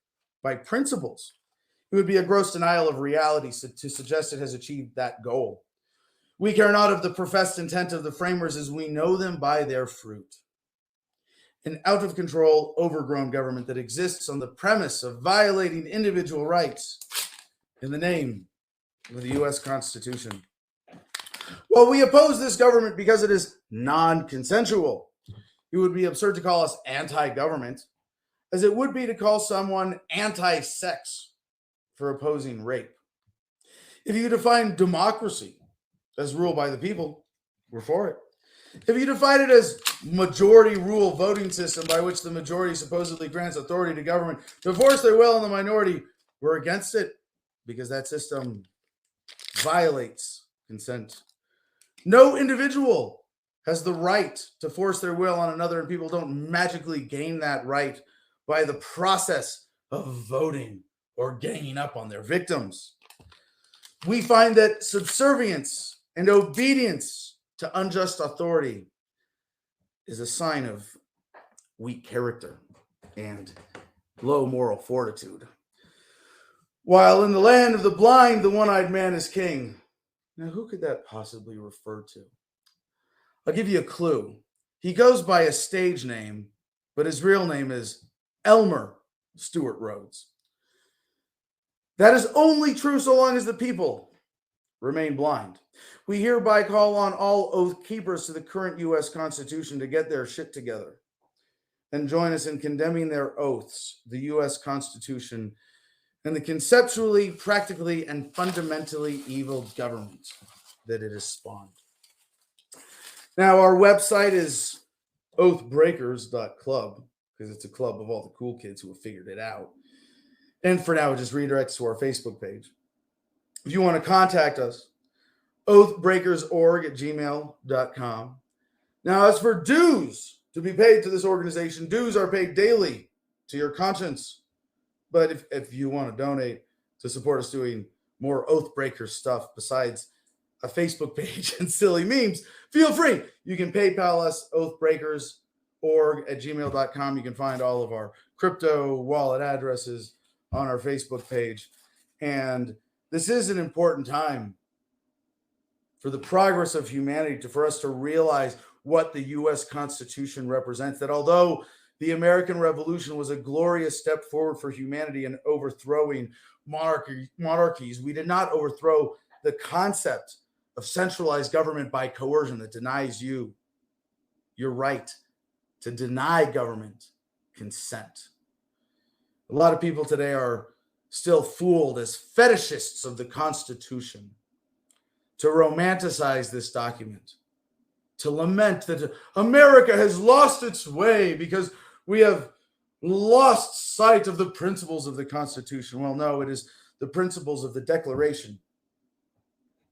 by principles, it would be a gross denial of reality to suggest it has achieved that goal. We care not of the professed intent of the framers as we know them by their fruit. An out-of-control, overgrown government that exists on the premise of violating individual rights in the name of the U.S. Constitution. While we oppose this government because it is non-consensual, it would be absurd to call us anti-government, as it would be to call someone anti-sex for opposing rape. If you define democracy as rule by the people, we're for it. If you define it as majority rule voting system by which the majority supposedly grants authority to government to force their will on the minority, we're against it because that system violates consent. No individual has the right to force their will on another, and people don't magically gain that right by the process of voting or ganging up on their victims. We find that subservience and obedience to unjust authority is a sign of weak character and low moral fortitude. While in the land of the blind, the one-eyed man is king. Now, who could that possibly refer to? I'll give you a clue. He goes by a stage name, but his real name is Elmer Stewart Rhodes. That is only true so long as the people remain blind. We hereby call on all oath keepers to the current U.S. Constitution to get their shit together and join us in condemning their oaths, the U.S. Constitution, and the conceptually, practically, and fundamentally evil government that it has spawned. Now, our website is oathbreakers.club because it's a club of all the cool kids who have figured it out. And for now, it just redirects to our Facebook page. If you want to contact us, oathbreakersorg@gmail.com. Now, as for dues to be paid to this organization, dues are paid daily to your conscience. But if you want to donate to support us doing more Oathbreaker stuff besides a Facebook page and silly memes, feel free. You can PayPal us, oathbreakersorg@gmail.com. You can find all of our crypto wallet addresses on our Facebook page. And this is an important time for the progress of humanity, for us to realize what the U.S. Constitution represents, that although the American Revolution was a glorious step forward for humanity in overthrowing monarchies, we did not overthrow the concept of centralized government by coercion that denies you your right to deny government consent. A lot of people today are still fooled as fetishists of the Constitution to romanticize this document, to lament that America has lost its way because we have lost sight of the principles of the Constitution. Well, no, it is the principles of the Declaration,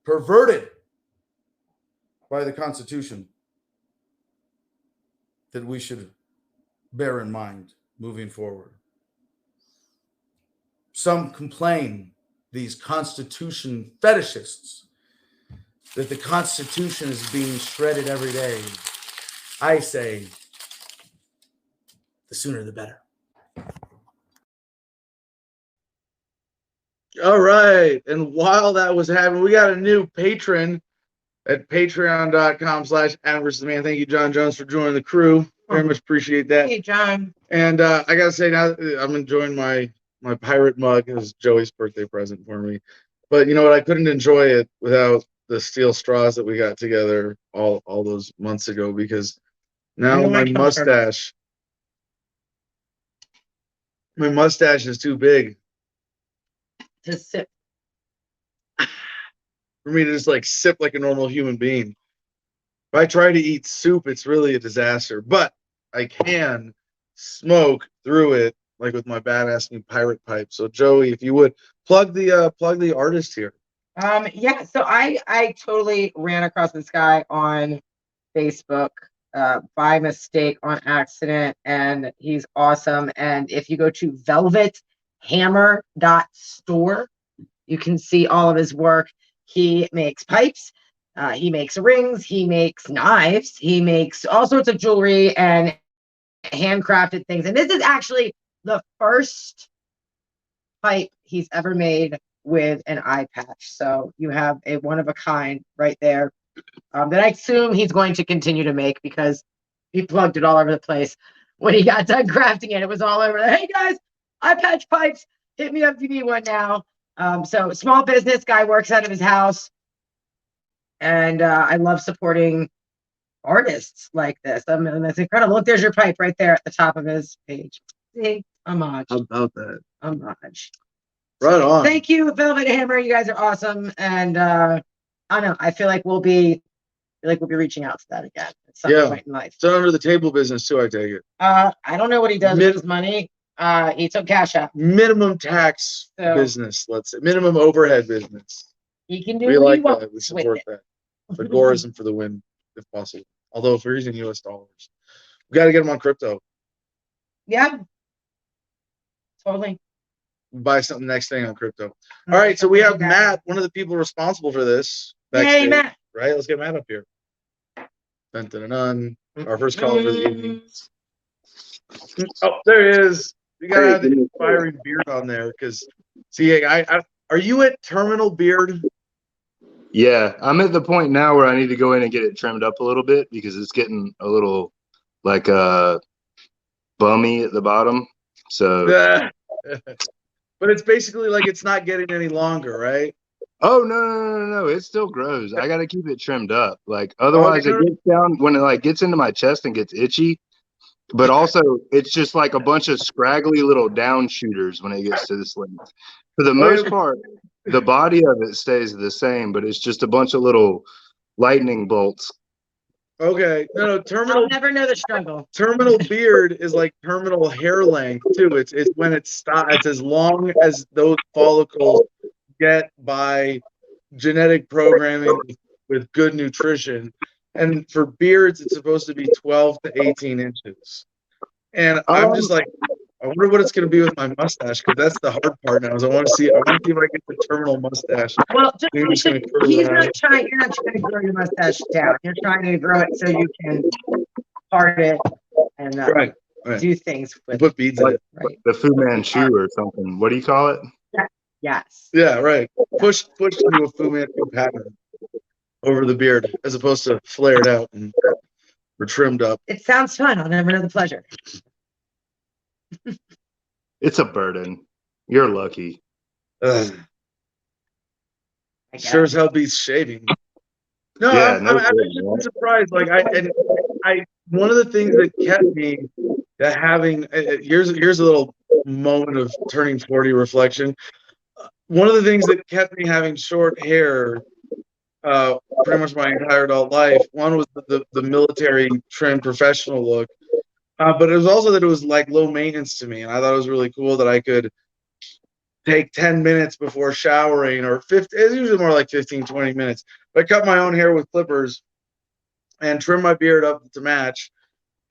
perverted by the Constitution, that we should bear in mind moving forward. Some complain, these Constitution fetishists, that the Constitution is being shredded every day. I say, the sooner the better. All right. And while that was happening, we got a new patron at patreon.com/Adam vs. the Man. Thank you, John Jones, for joining the crew. Very much appreciate that. Hey, John. And I got to say, now I'm enjoying my pirate mug. It was Joey's birthday present for me. But you know what? I couldn't enjoy it without the steel straws that we got together all those months ago, because now my mustache is too big To sip. for me to just like sip like a normal human being. If I try to eat soup, it's really a disaster. But I can smoke through it, like with my badass new pirate pipe. So Joey, if you would plug the artist here. Yeah, so I totally ran across this guy on Facebook by mistake, on accident, and he's awesome. And if you go to velvethammer.store, you can see all of his work. He makes pipes, he makes rings, he makes knives, he makes all sorts of jewelry and handcrafted things. And this is actually the first pipe he's ever made with an eye patch. So you have a one of a kind right there that I assume he's going to continue to make, because he plugged it all over the place when he got done crafting it. It was all over. Hey guys, eye patch pipes, hit me up if you need one now. So small business guy, works out of his house, and I love supporting artists like this. I mean, that's incredible. Look, there's your pipe right there at the top of his page. See, homage. How about that? Homage. Right on. Thank you, Velvet Hammer. You guys are awesome, and I don't know. I feel like we'll be reaching out to that again at some point in life. So under the table business too, I take it. I don't know what he does with his money. He took cash out. Minimum tax business, let's say. Minimum overhead business. He can do We what like he wants that. We support with that. Agorism for the win, if possible. Although if we're using US dollars, we got to get them on crypto. Yeah. Totally. Buy something next thing on crypto. All right, so we have Matt, one of the people responsible for this. Hey, Matt. Right, let's get Matt up here. Dun, dun, dun, dun. Our first call for the evening. Oh, there he is. We gotta have the inspiring beard on there, because see, are you at terminal beard? Yeah, I'm at the point now where I need to go in and get it trimmed up a little bit, because it's getting a little like bummy at the bottom. So but it's basically like it's not getting any longer, right? Oh no, it still grows. I gotta keep it trimmed up. Like otherwise it gets down when it like gets into my chest and gets itchy. But also it's just like a bunch of scraggly little down shooters when it gets to this length. For the most part, the body of it stays the same, but it's just a bunch of little lightning bolts. Okay. No, terminal. I'll never know the struggle. Terminal beard is like terminal hair length too. It's when it stops. It's as long as those follicles get by genetic programming with good nutrition. And for beards, it's supposed to be 12 to 18 inches. And I'm just like, I wonder what it's going to be with my mustache, because that's the hard part now. Is I want to see if I get the terminal mustache. Well, you're not trying to grow your mustache down. You're trying to grow it so you can part it and right. do things with put beads in it. Right. The Fu Manchu or something. What do you call it? Yes. Yeah, right. Push into a Fu Manchu pattern over the beard, as opposed to flared out and or trimmed up. It sounds fun. I'll never know the pleasure. It's a burden. You're lucky. Ugh. Sure as hell beats shaving. No, Yeah, I'm no actually kidding, right? surprised. Like I one of the things that kept me that having here's a little moment of turning 40 reflection. One of the things that kept me having short hair pretty much my entire adult life. One was the military trim professional look, but it was also that it was like low maintenance to me, and I thought it was really cool that I could take 10 minutes before showering or 50. It's usually more like 15, 20 minutes. But I cut my own hair with clippers and trim my beard up to match,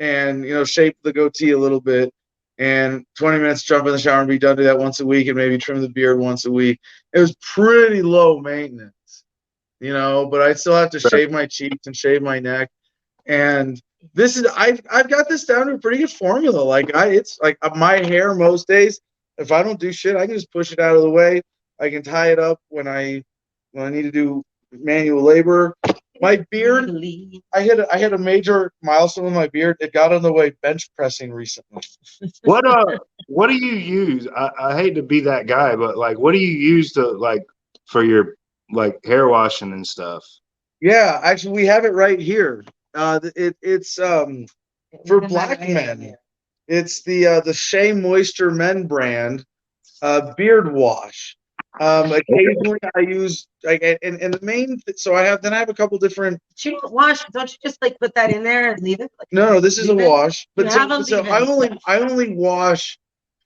and shape the goatee a little bit. And 20 minutes, jump in the shower and be done. Do that once a week, and maybe trim the beard once a week. It was pretty low maintenance, but I still have to shave my cheeks and shave my neck. And this is I've got this down to a pretty good formula. Like it's like my hair most days, if I don't do shit, I can just push it out of the way. I can tie it up when I need to do manual labor. My beard, I hit a major milestone with my beard. It got on the way bench pressing recently. What do you use? I hate to be that guy, but like, what do you use to like for your like hair washing and stuff? Yeah, actually, we have it right here. It's for black men. It's the Shea Moisture Men brand beard wash. Occasionally I use like and the main so I have a couple different. But you don't wash, don't you just like put that in there and leave it? Like, No, this is a wash. But so I I only wash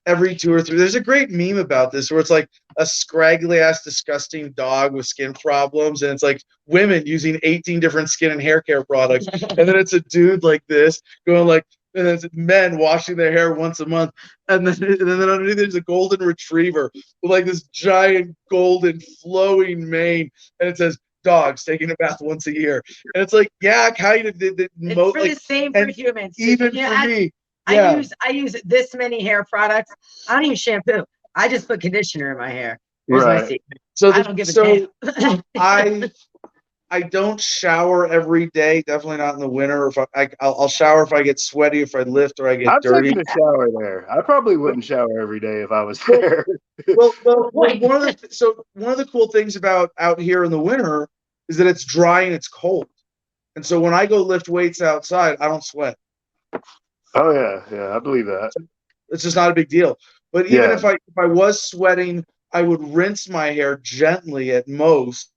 every 2 or 3. There's a great meme about this where it's like a scraggly ass disgusting dog with skin problems, and it's like women using 18 different skin and hair care products, and then it's a dude like this going like, and it's men washing their hair once a month, and then underneath there's a golden retriever with like this giant golden flowing mane, and it says dogs taking a bath once a year, and it's like, yeah, kind of it's for the same for humans. Even for me. Yeah. I use this many hair products. I don't use shampoo. I just put conditioner in my hair. Here's my secret. So I don't give a damn. I don't shower every day. Definitely not in the winter. If I'll shower if I get sweaty, if I lift, or I get dirty. I've taken a shower there. I probably wouldn't shower every day if I was there. Well, one of the cool things about out here in the winter is that it's dry and it's cold, and so when I go lift weights outside, I don't sweat. Oh yeah, I believe that. It's just not a big deal. But even if I was sweating, I would rinse my hair gently at most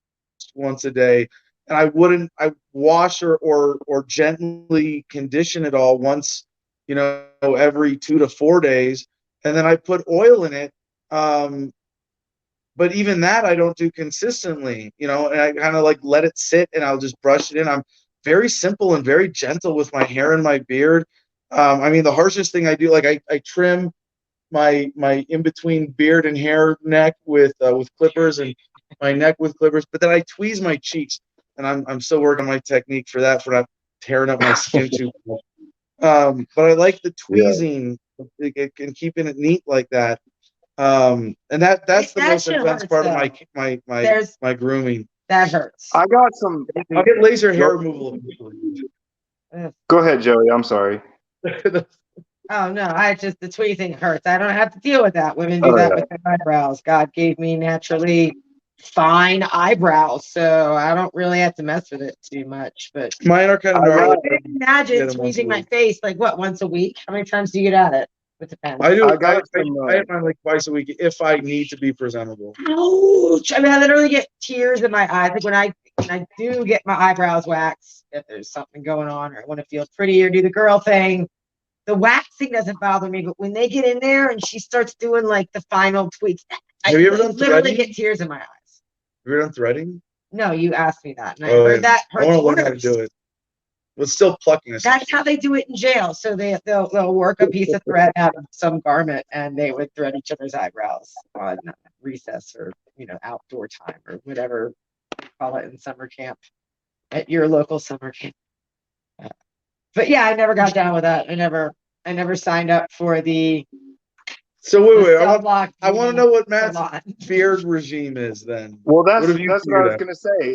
once a day, and I wash or gently condition it all once, every 2 to 4 days, and then I put oil in it. But even that I don't do consistently, and I kind of like let it sit and I'll just brush it in. I'm very simple and very gentle with my hair and my beard. I mean, the harshest thing I do, like I trim my in between beard and hair neck with clippers, and my neck with clippers, but then I tweeze my cheeks, and I'm still working on my technique for that, for not tearing up my skin too much. But I like the tweezing and keeping it neat like that. And that's the most intense part of my grooming. That hurts. I got some. I'll get laser hair removal eventually. Go ahead, Joey. I'm sorry. Oh no, the tweezing hurts. I don't have to deal with that. Women do that with their eyebrows. God gave me naturally fine eyebrows, so I don't really have to mess with it too much. But mine are kind of gnarly. Imagine tweezing my face like once a week. How many times do you get at it? It depends. I do. I have mine like twice a week if I need to be presentable. Ouch! I mean, I literally get tears in my eyes. Like when I do get my eyebrows waxed, if there's something going on, or I want to feel pretty or do the girl thing, the waxing doesn't bother me. But when they get in there and she starts doing like the final tweaks, have you ever done literally get tears in my eyes. Have you ever done threading? No, you asked me that, and I heard that hurts. I want to learn how to do it. But still plucking. That's how they do it in jail. So they'll work a piece of thread out of some garment, and they would thread each other's eyebrows on recess or outdoor time or whatever you call it in summer camp at your local summer camp. But yeah, I never got down with that. I never signed up for the. So wait. I want to know what Matt's beard regime is then. Well, that's what I was gonna say.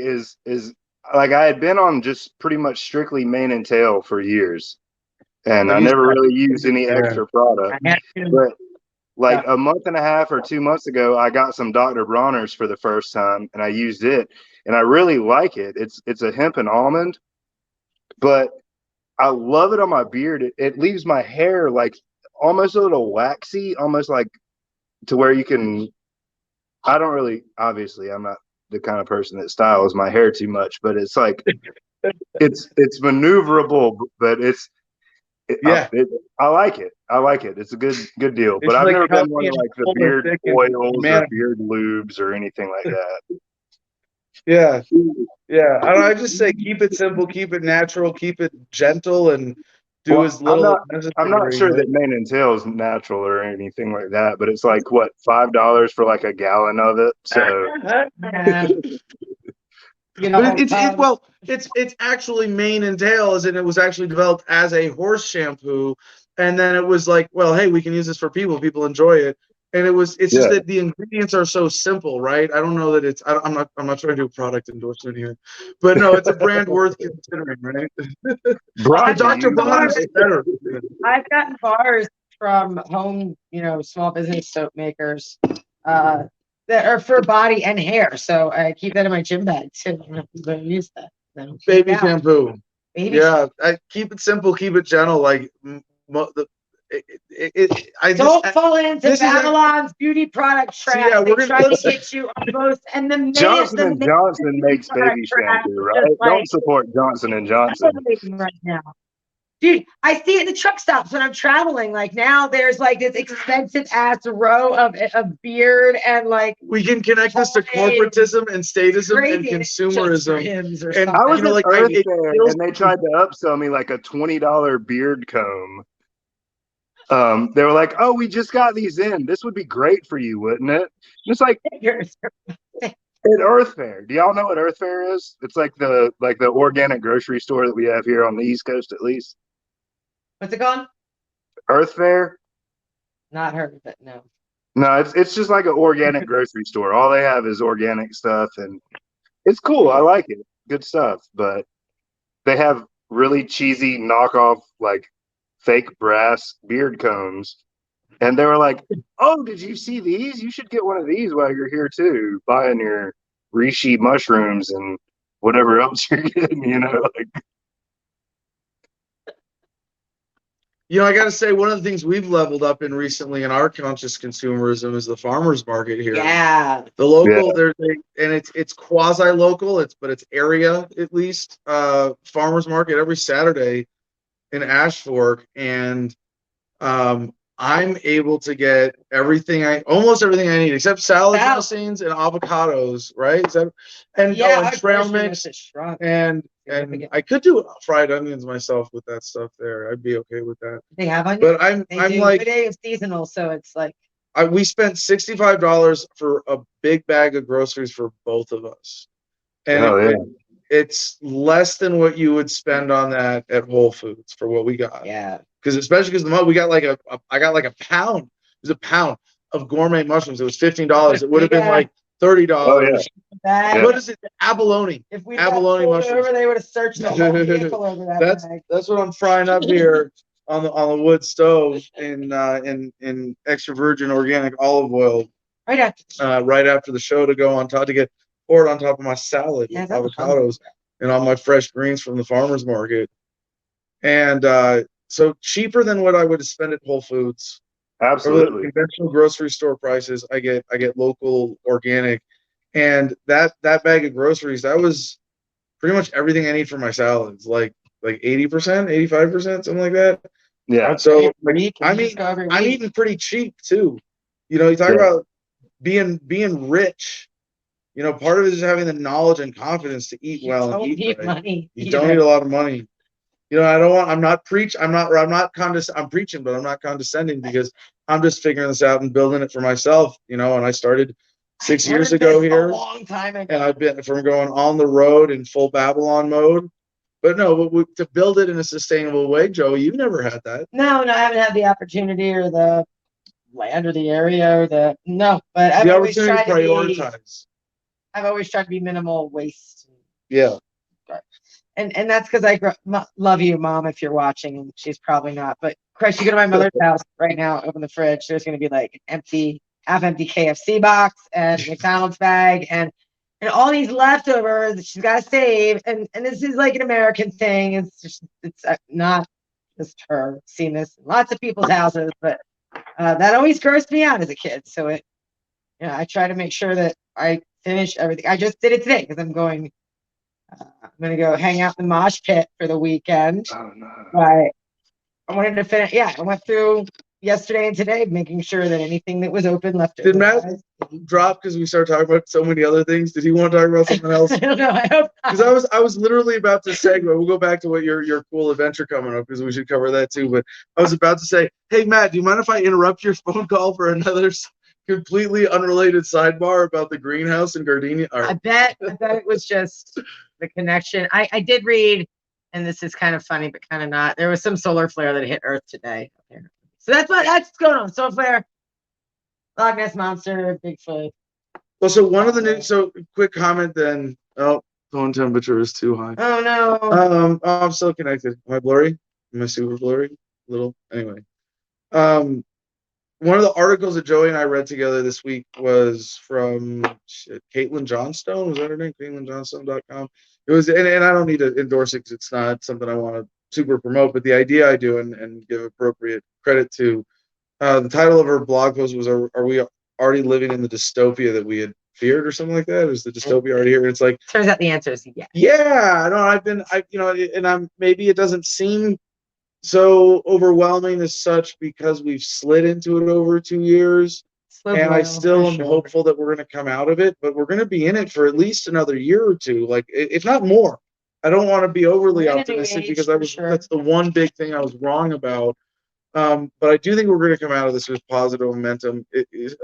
Is like I had been on just pretty much strictly mane and tail for years, and I never really used any extra product. Like a month and a half or 2 months ago, I got some Dr. Bronner's for the first time, and I used it, and I really like it. It's a hemp and almond, but I love it on my beard. It leaves my hair like almost a little waxy, almost like to where you can. I don't really, obviously, I'm not the kind of person that styles my hair too much, but it's like it's maneuverable, but I like it. I like it. It's a good deal. But It's I've like never been healthy one of and like the full and beard thick and oils or man- beard lubes or anything like that. Yeah, yeah. I just say keep it simple, keep it natural, keep it gentle, and do Well, as little as necessary. I'm not sure right? that mane and tail is natural or anything like that, but it's like what, $5 for like a gallon of it. So Yeah. You know, But it's actually mane and tail, as in it was actually developed as a horse shampoo, and then it was like, well, hey, we can use this for people. People enjoy it, and it's just that the ingredients are so simple, right? I don't know that it's. I'm not trying to do a product endorsement here, but no, it's a brand worth considering, right? brought to Dr. you. Bronner's is better. I've gotten bars from home, small business soap makers that are for body and hair. So I keep that in my gym bag too. I don't have to use that. Baby shampoo. Baby Yeah, keep it simple, keep it gentle. Like Don't fall into this is Babylon's beauty product trap. yeah, we're They gonna try to get you on both, and the minute Johnson & Johnson makes baby shampoo, right? Don't support Johnson & Johnson. right now. Dude, I see it in the truck stops when I'm traveling. Like now there's like this expensive ass row of beard and like we can connect this to corporatism and statism and consumerism. And I was like Earth Fair and they tried to upsell me like a $20 beard comb. They were like, "Oh, we just got these in. This would be great for you, wouldn't it?" And it's like at Earth Fair. Do y'all know what Earth Fair is? It's like the organic grocery store that we have here on the East Coast, at least. What's it called? Earth Fair? Not heard of it. No. No, it's just like an organic grocery store. All they have is organic stuff, and it's cool. I like it. Good stuff. But they have really cheesy knockoff, like fake brass beard combs. And they were like, "Oh, did you see these? You should get one of these while you're here too, buying your reishi mushrooms and whatever else you're getting." I got to say, one of the things we've leveled up in recently in our conscious consumerism is the farmers market here. Yeah. The local, and it's quasi local. But it's area at least. Farmers market every Saturday in Ashfork, and I'm able to get almost everything I need except salad dressings and avocados, right? Trail mix, and I could do fried onions myself with that stuff there. I'd be okay with that. They have onions, but I'm like, today is seasonal, so it's like we spent $65 for a big bag of groceries for both of us, and it's less than what you would spend on that at Whole Foods for what we got. Yeah. Especially because we got I got like a pound. It was a pound of gourmet mushrooms. It was $15. It would have been like $30. Oh, yeah. What is it? Abalone. If we abalone mushrooms. over, they would have searched the whole vehicle over that. That's what I'm frying up here on the wood stove in extra virgin organic olive oil. Right after the show to go on top to get poured on top of my salad with avocados and all my fresh greens from the farmers market. And so cheaper than what I would have spent at Whole Foods. Absolutely. Conventional grocery store prices. I get local organic, and that bag of groceries, that was pretty much everything I need for my salads. Like 80%, 85%, something like that. Yeah. So I'm eating pretty cheap too. You talk about being rich. Part of it is having the knowledge and confidence to eat well and eat right. Money. You don't need a lot of money. I'm preaching, but I'm not condescending because I'm just figuring this out and building it for myself, and I started 6 years ago here. A long time ago. And I've been from going on the road in full Babylon mode. But no, to build it in a sustainable way, Joey, you've never had that. No, I haven't had the opportunity or the land or the area but I've always tried to prioritize. I've always tried to be minimal waste. Yeah. And that's because I love you, Mom, if you're watching, and she's probably not. But Chris, you go to my mother's house right now, open the fridge. There's going to be like half empty KFC box and McDonald's bag and all these leftovers that she's got to save. And this is like an American thing. It's not just her. I've seen this in lots of people's houses, but that always grossed me out as a kid. So I try to make sure that I finish everything. I just did it today because I'm going to go hang out in the mosh pit for the weekend. Oh no. Right. I wanted to finish. Yeah, I went through yesterday and today, making sure that anything that was open left. Did Matt drop because we started talking about so many other things? Did he want to talk about something else? I don't know. I hope because I was literally about to segue. We'll go back to what your cool adventure coming up because we should cover that too. But I was about to say, hey Matt, do you mind if I interrupt your phone call for another completely unrelated sidebar about the greenhouse in Gardenia? I bet it was just the connection. I did read, and this is kind of funny, but kind of not. There was some solar flare that hit Earth today. So that's what's going on. Solar flare, Loch Ness Monster, Bigfoot. Well, so one of the new, so quick comment then. Oh, phone temperature is too high. Oh no. Oh, I'm still connected. Am I blurry? Am I super blurry? A little. Anyway. One of the articles that Joey and I read together this week was from Caitlin Johnstone. Was that her name? CaitlinJohnstone.com. It was, and I don't need to endorse it because it's not something I want to super promote, but the idea I do and give appropriate credit to. The title of her blog post was, "Are we already living in the dystopia that we had feared," or something like that? Is the dystopia already here? And it's like, turns out the answer is yes. Yeah, no, and maybe it doesn't seem so overwhelming as such because we've slid into it over 2 years. And I still am hopeful that we're going to come out of it, but we're going to be in it for at least another year or two, like if not more. I don't want to be overly optimistic because that's the one big thing I was wrong about. But I do think we're going to come out of this with positive momentum. It is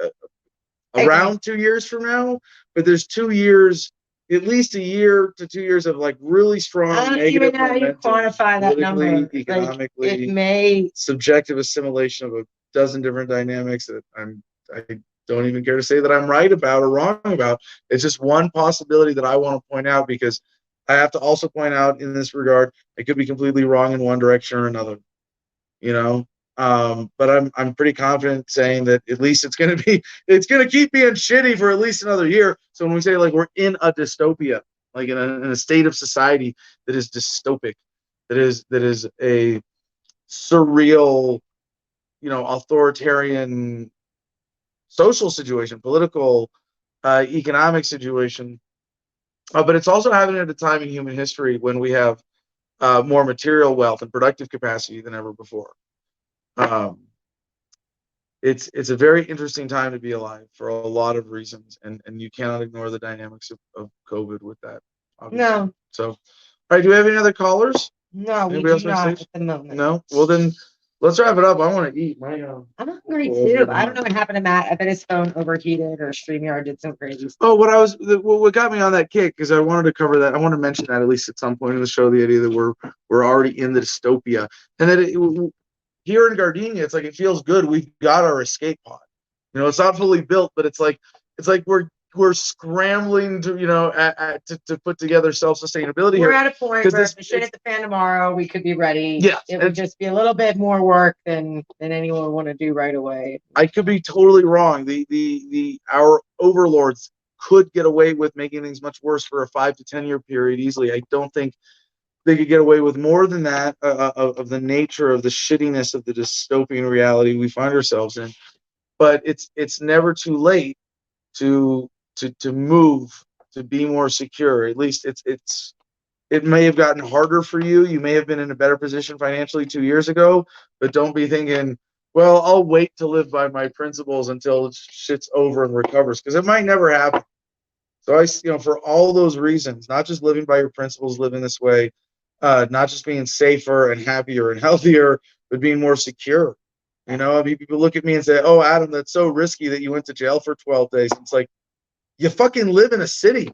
around 2 years from now, but there's 2 years, at least a year to 2 years of like really strong negative momentum. You quantify that number. Economically, it may subjective assimilation of a dozen different dynamics that I don't even care to say that I'm right about or wrong about. It's just one possibility that I want to point out because I have to also point out in this regard, I could be completely wrong in one direction or another, but I'm pretty confident saying that at least it's going to keep being shitty for at least another year. So when we say like we're in a dystopia, like in a state of society that is dystopic, that is a surreal, authoritarian social situation, political, economic situation, but it's also happening at a time in human history when we have more material wealth and productive capacity than ever before. It's a very interesting time to be alive for a lot of reasons, and you cannot ignore the dynamics of COVID with that. Obviously. No. So, all right. Do we have any other callers? No, we do not at the moment. No. Well then, let's wrap it up. I want to eat. I'm hungry too. I don't know what happened to Matt. I bet his phone overheated or StreamYard did some crazy stuff. Oh, what got me on that kick because I wanted to cover that. I want to mention that at least at some point in the show. The idea that we're already in the dystopia, and that here in Gardenia, it's like it feels good. We've got our escape pod. It's not fully built, but it's like we're scrambling to to put together self-sustainability. We're at a point where if the shit hit the fan tomorrow, we could be ready. Yeah, it would just be a little bit more work than anyone would want to do right away. I could be totally wrong. Our overlords could get away with making things much worse for a 5 to 10 year period easily. I don't think they could get away with more than that of the nature of the shittiness of the dystopian reality we find ourselves in. But it's never too late to move to be more secure. At least it may have gotten harder for you. You may have been in a better position financially 2 years ago, but don't be thinking, well, I'll wait to live by my principles until shit's over and recovers, because it might never happen. So for all those reasons, not just living by your principles, living this way, not just being safer and happier and healthier, but being more secure. People look at me and say, "Oh, Adam, that's so risky that you went to jail for 12 days." It's like, you fucking live in a city,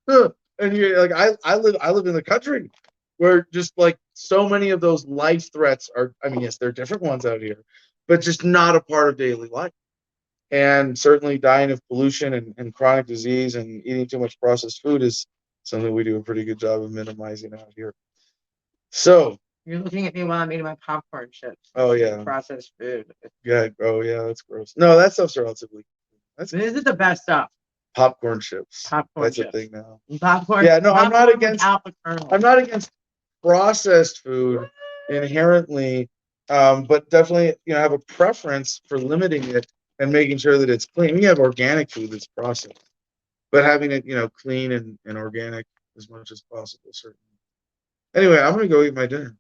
and you're like, I live in the country, where just like so many of those life threats are. I mean, yes, there are different ones out here, but just not a part of daily life. And certainly, dying of pollution and chronic disease and eating too much processed food is something we do a pretty good job of minimizing out here. So, You're looking at me while I'm eating my popcorn chips. Oh yeah. Processed food. Yeah. Oh yeah. That's gross. No, that stuff's relatively. This is the best stuff. Popcorn chips. Popcorn That's chips. a thing now. Popcorn. Yeah. No, I'm not popcorn against. without the kernel. I'm not against processed food inherently, but definitely have a preference for limiting it and making sure that it's clean. You have organic food that's processed, but having it clean and organic as much as possible, certainly. Anyway, I'm gonna go eat my dinner.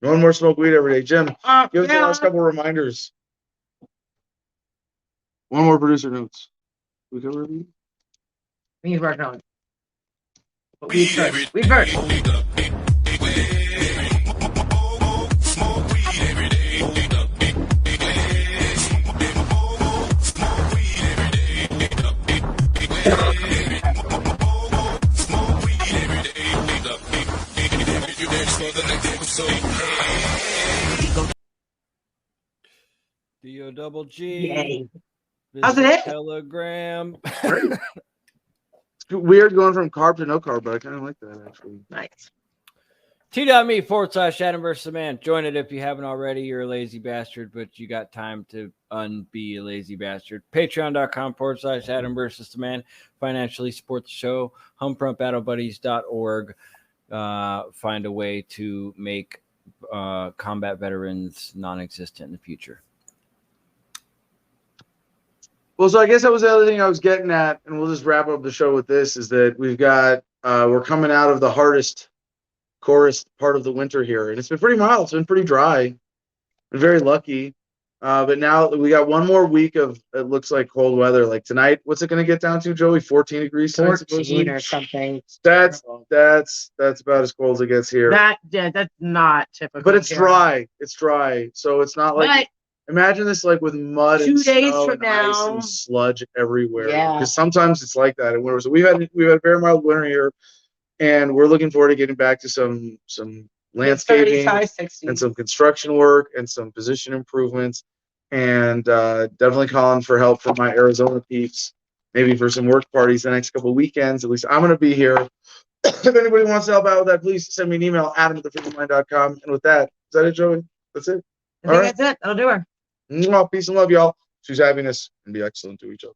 No more smoke weed every day. Jim, give us the last couple reminders. One more producer notes. We cover review. He's working on it. But we first. We first. D-O-double-G. Yay. Visit How's it? Telegram. Great. It's weird going from carb to no carb, but I kind of like that actually. Nice. T.me/Adam vs. the Man. Join it if you haven't already. You're a lazy bastard, but you got time to unbe a lazy bastard. Patreon.com/Adam vs. the Man. Financially support the show. HOMEFRONTBattleBuddies.org. Find a way to make combat veterans non-existent in the future. Well, so I guess that was the other thing I was getting at, and we'll just wrap up the show with this, is that we've got, we're coming out of the hardest, coolest part of the winter here, and it's been pretty mild. It's been pretty dry. Been very lucky. But now we got one more week of, it looks like, cold weather. Like tonight, what's it going to get down to, Joey? 14 degrees? 14 or something. That's about as cold as it gets here. That's not typical. But it's here. dry. It's dry. So it's not like... Imagine this like with mud 2 and days snow from and ice now. and sludge everywhere. Yeah. Because sometimes it's like that in winter. So we've had a very mild winter here, and we're looking forward to getting back to some landscaping 35, 60. and some construction work and some position improvements, and definitely calling for help from my Arizona peeps, maybe for some work parties the next couple of weekends. At least I'm going to be here. If anybody wants to help out with that, please send me an email, adam@thefreedomline.com. And with that, is that it, Joey? That's it. I think that's it. That'll do her. Peace and love, y'all. Choose happiness and be excellent to each other.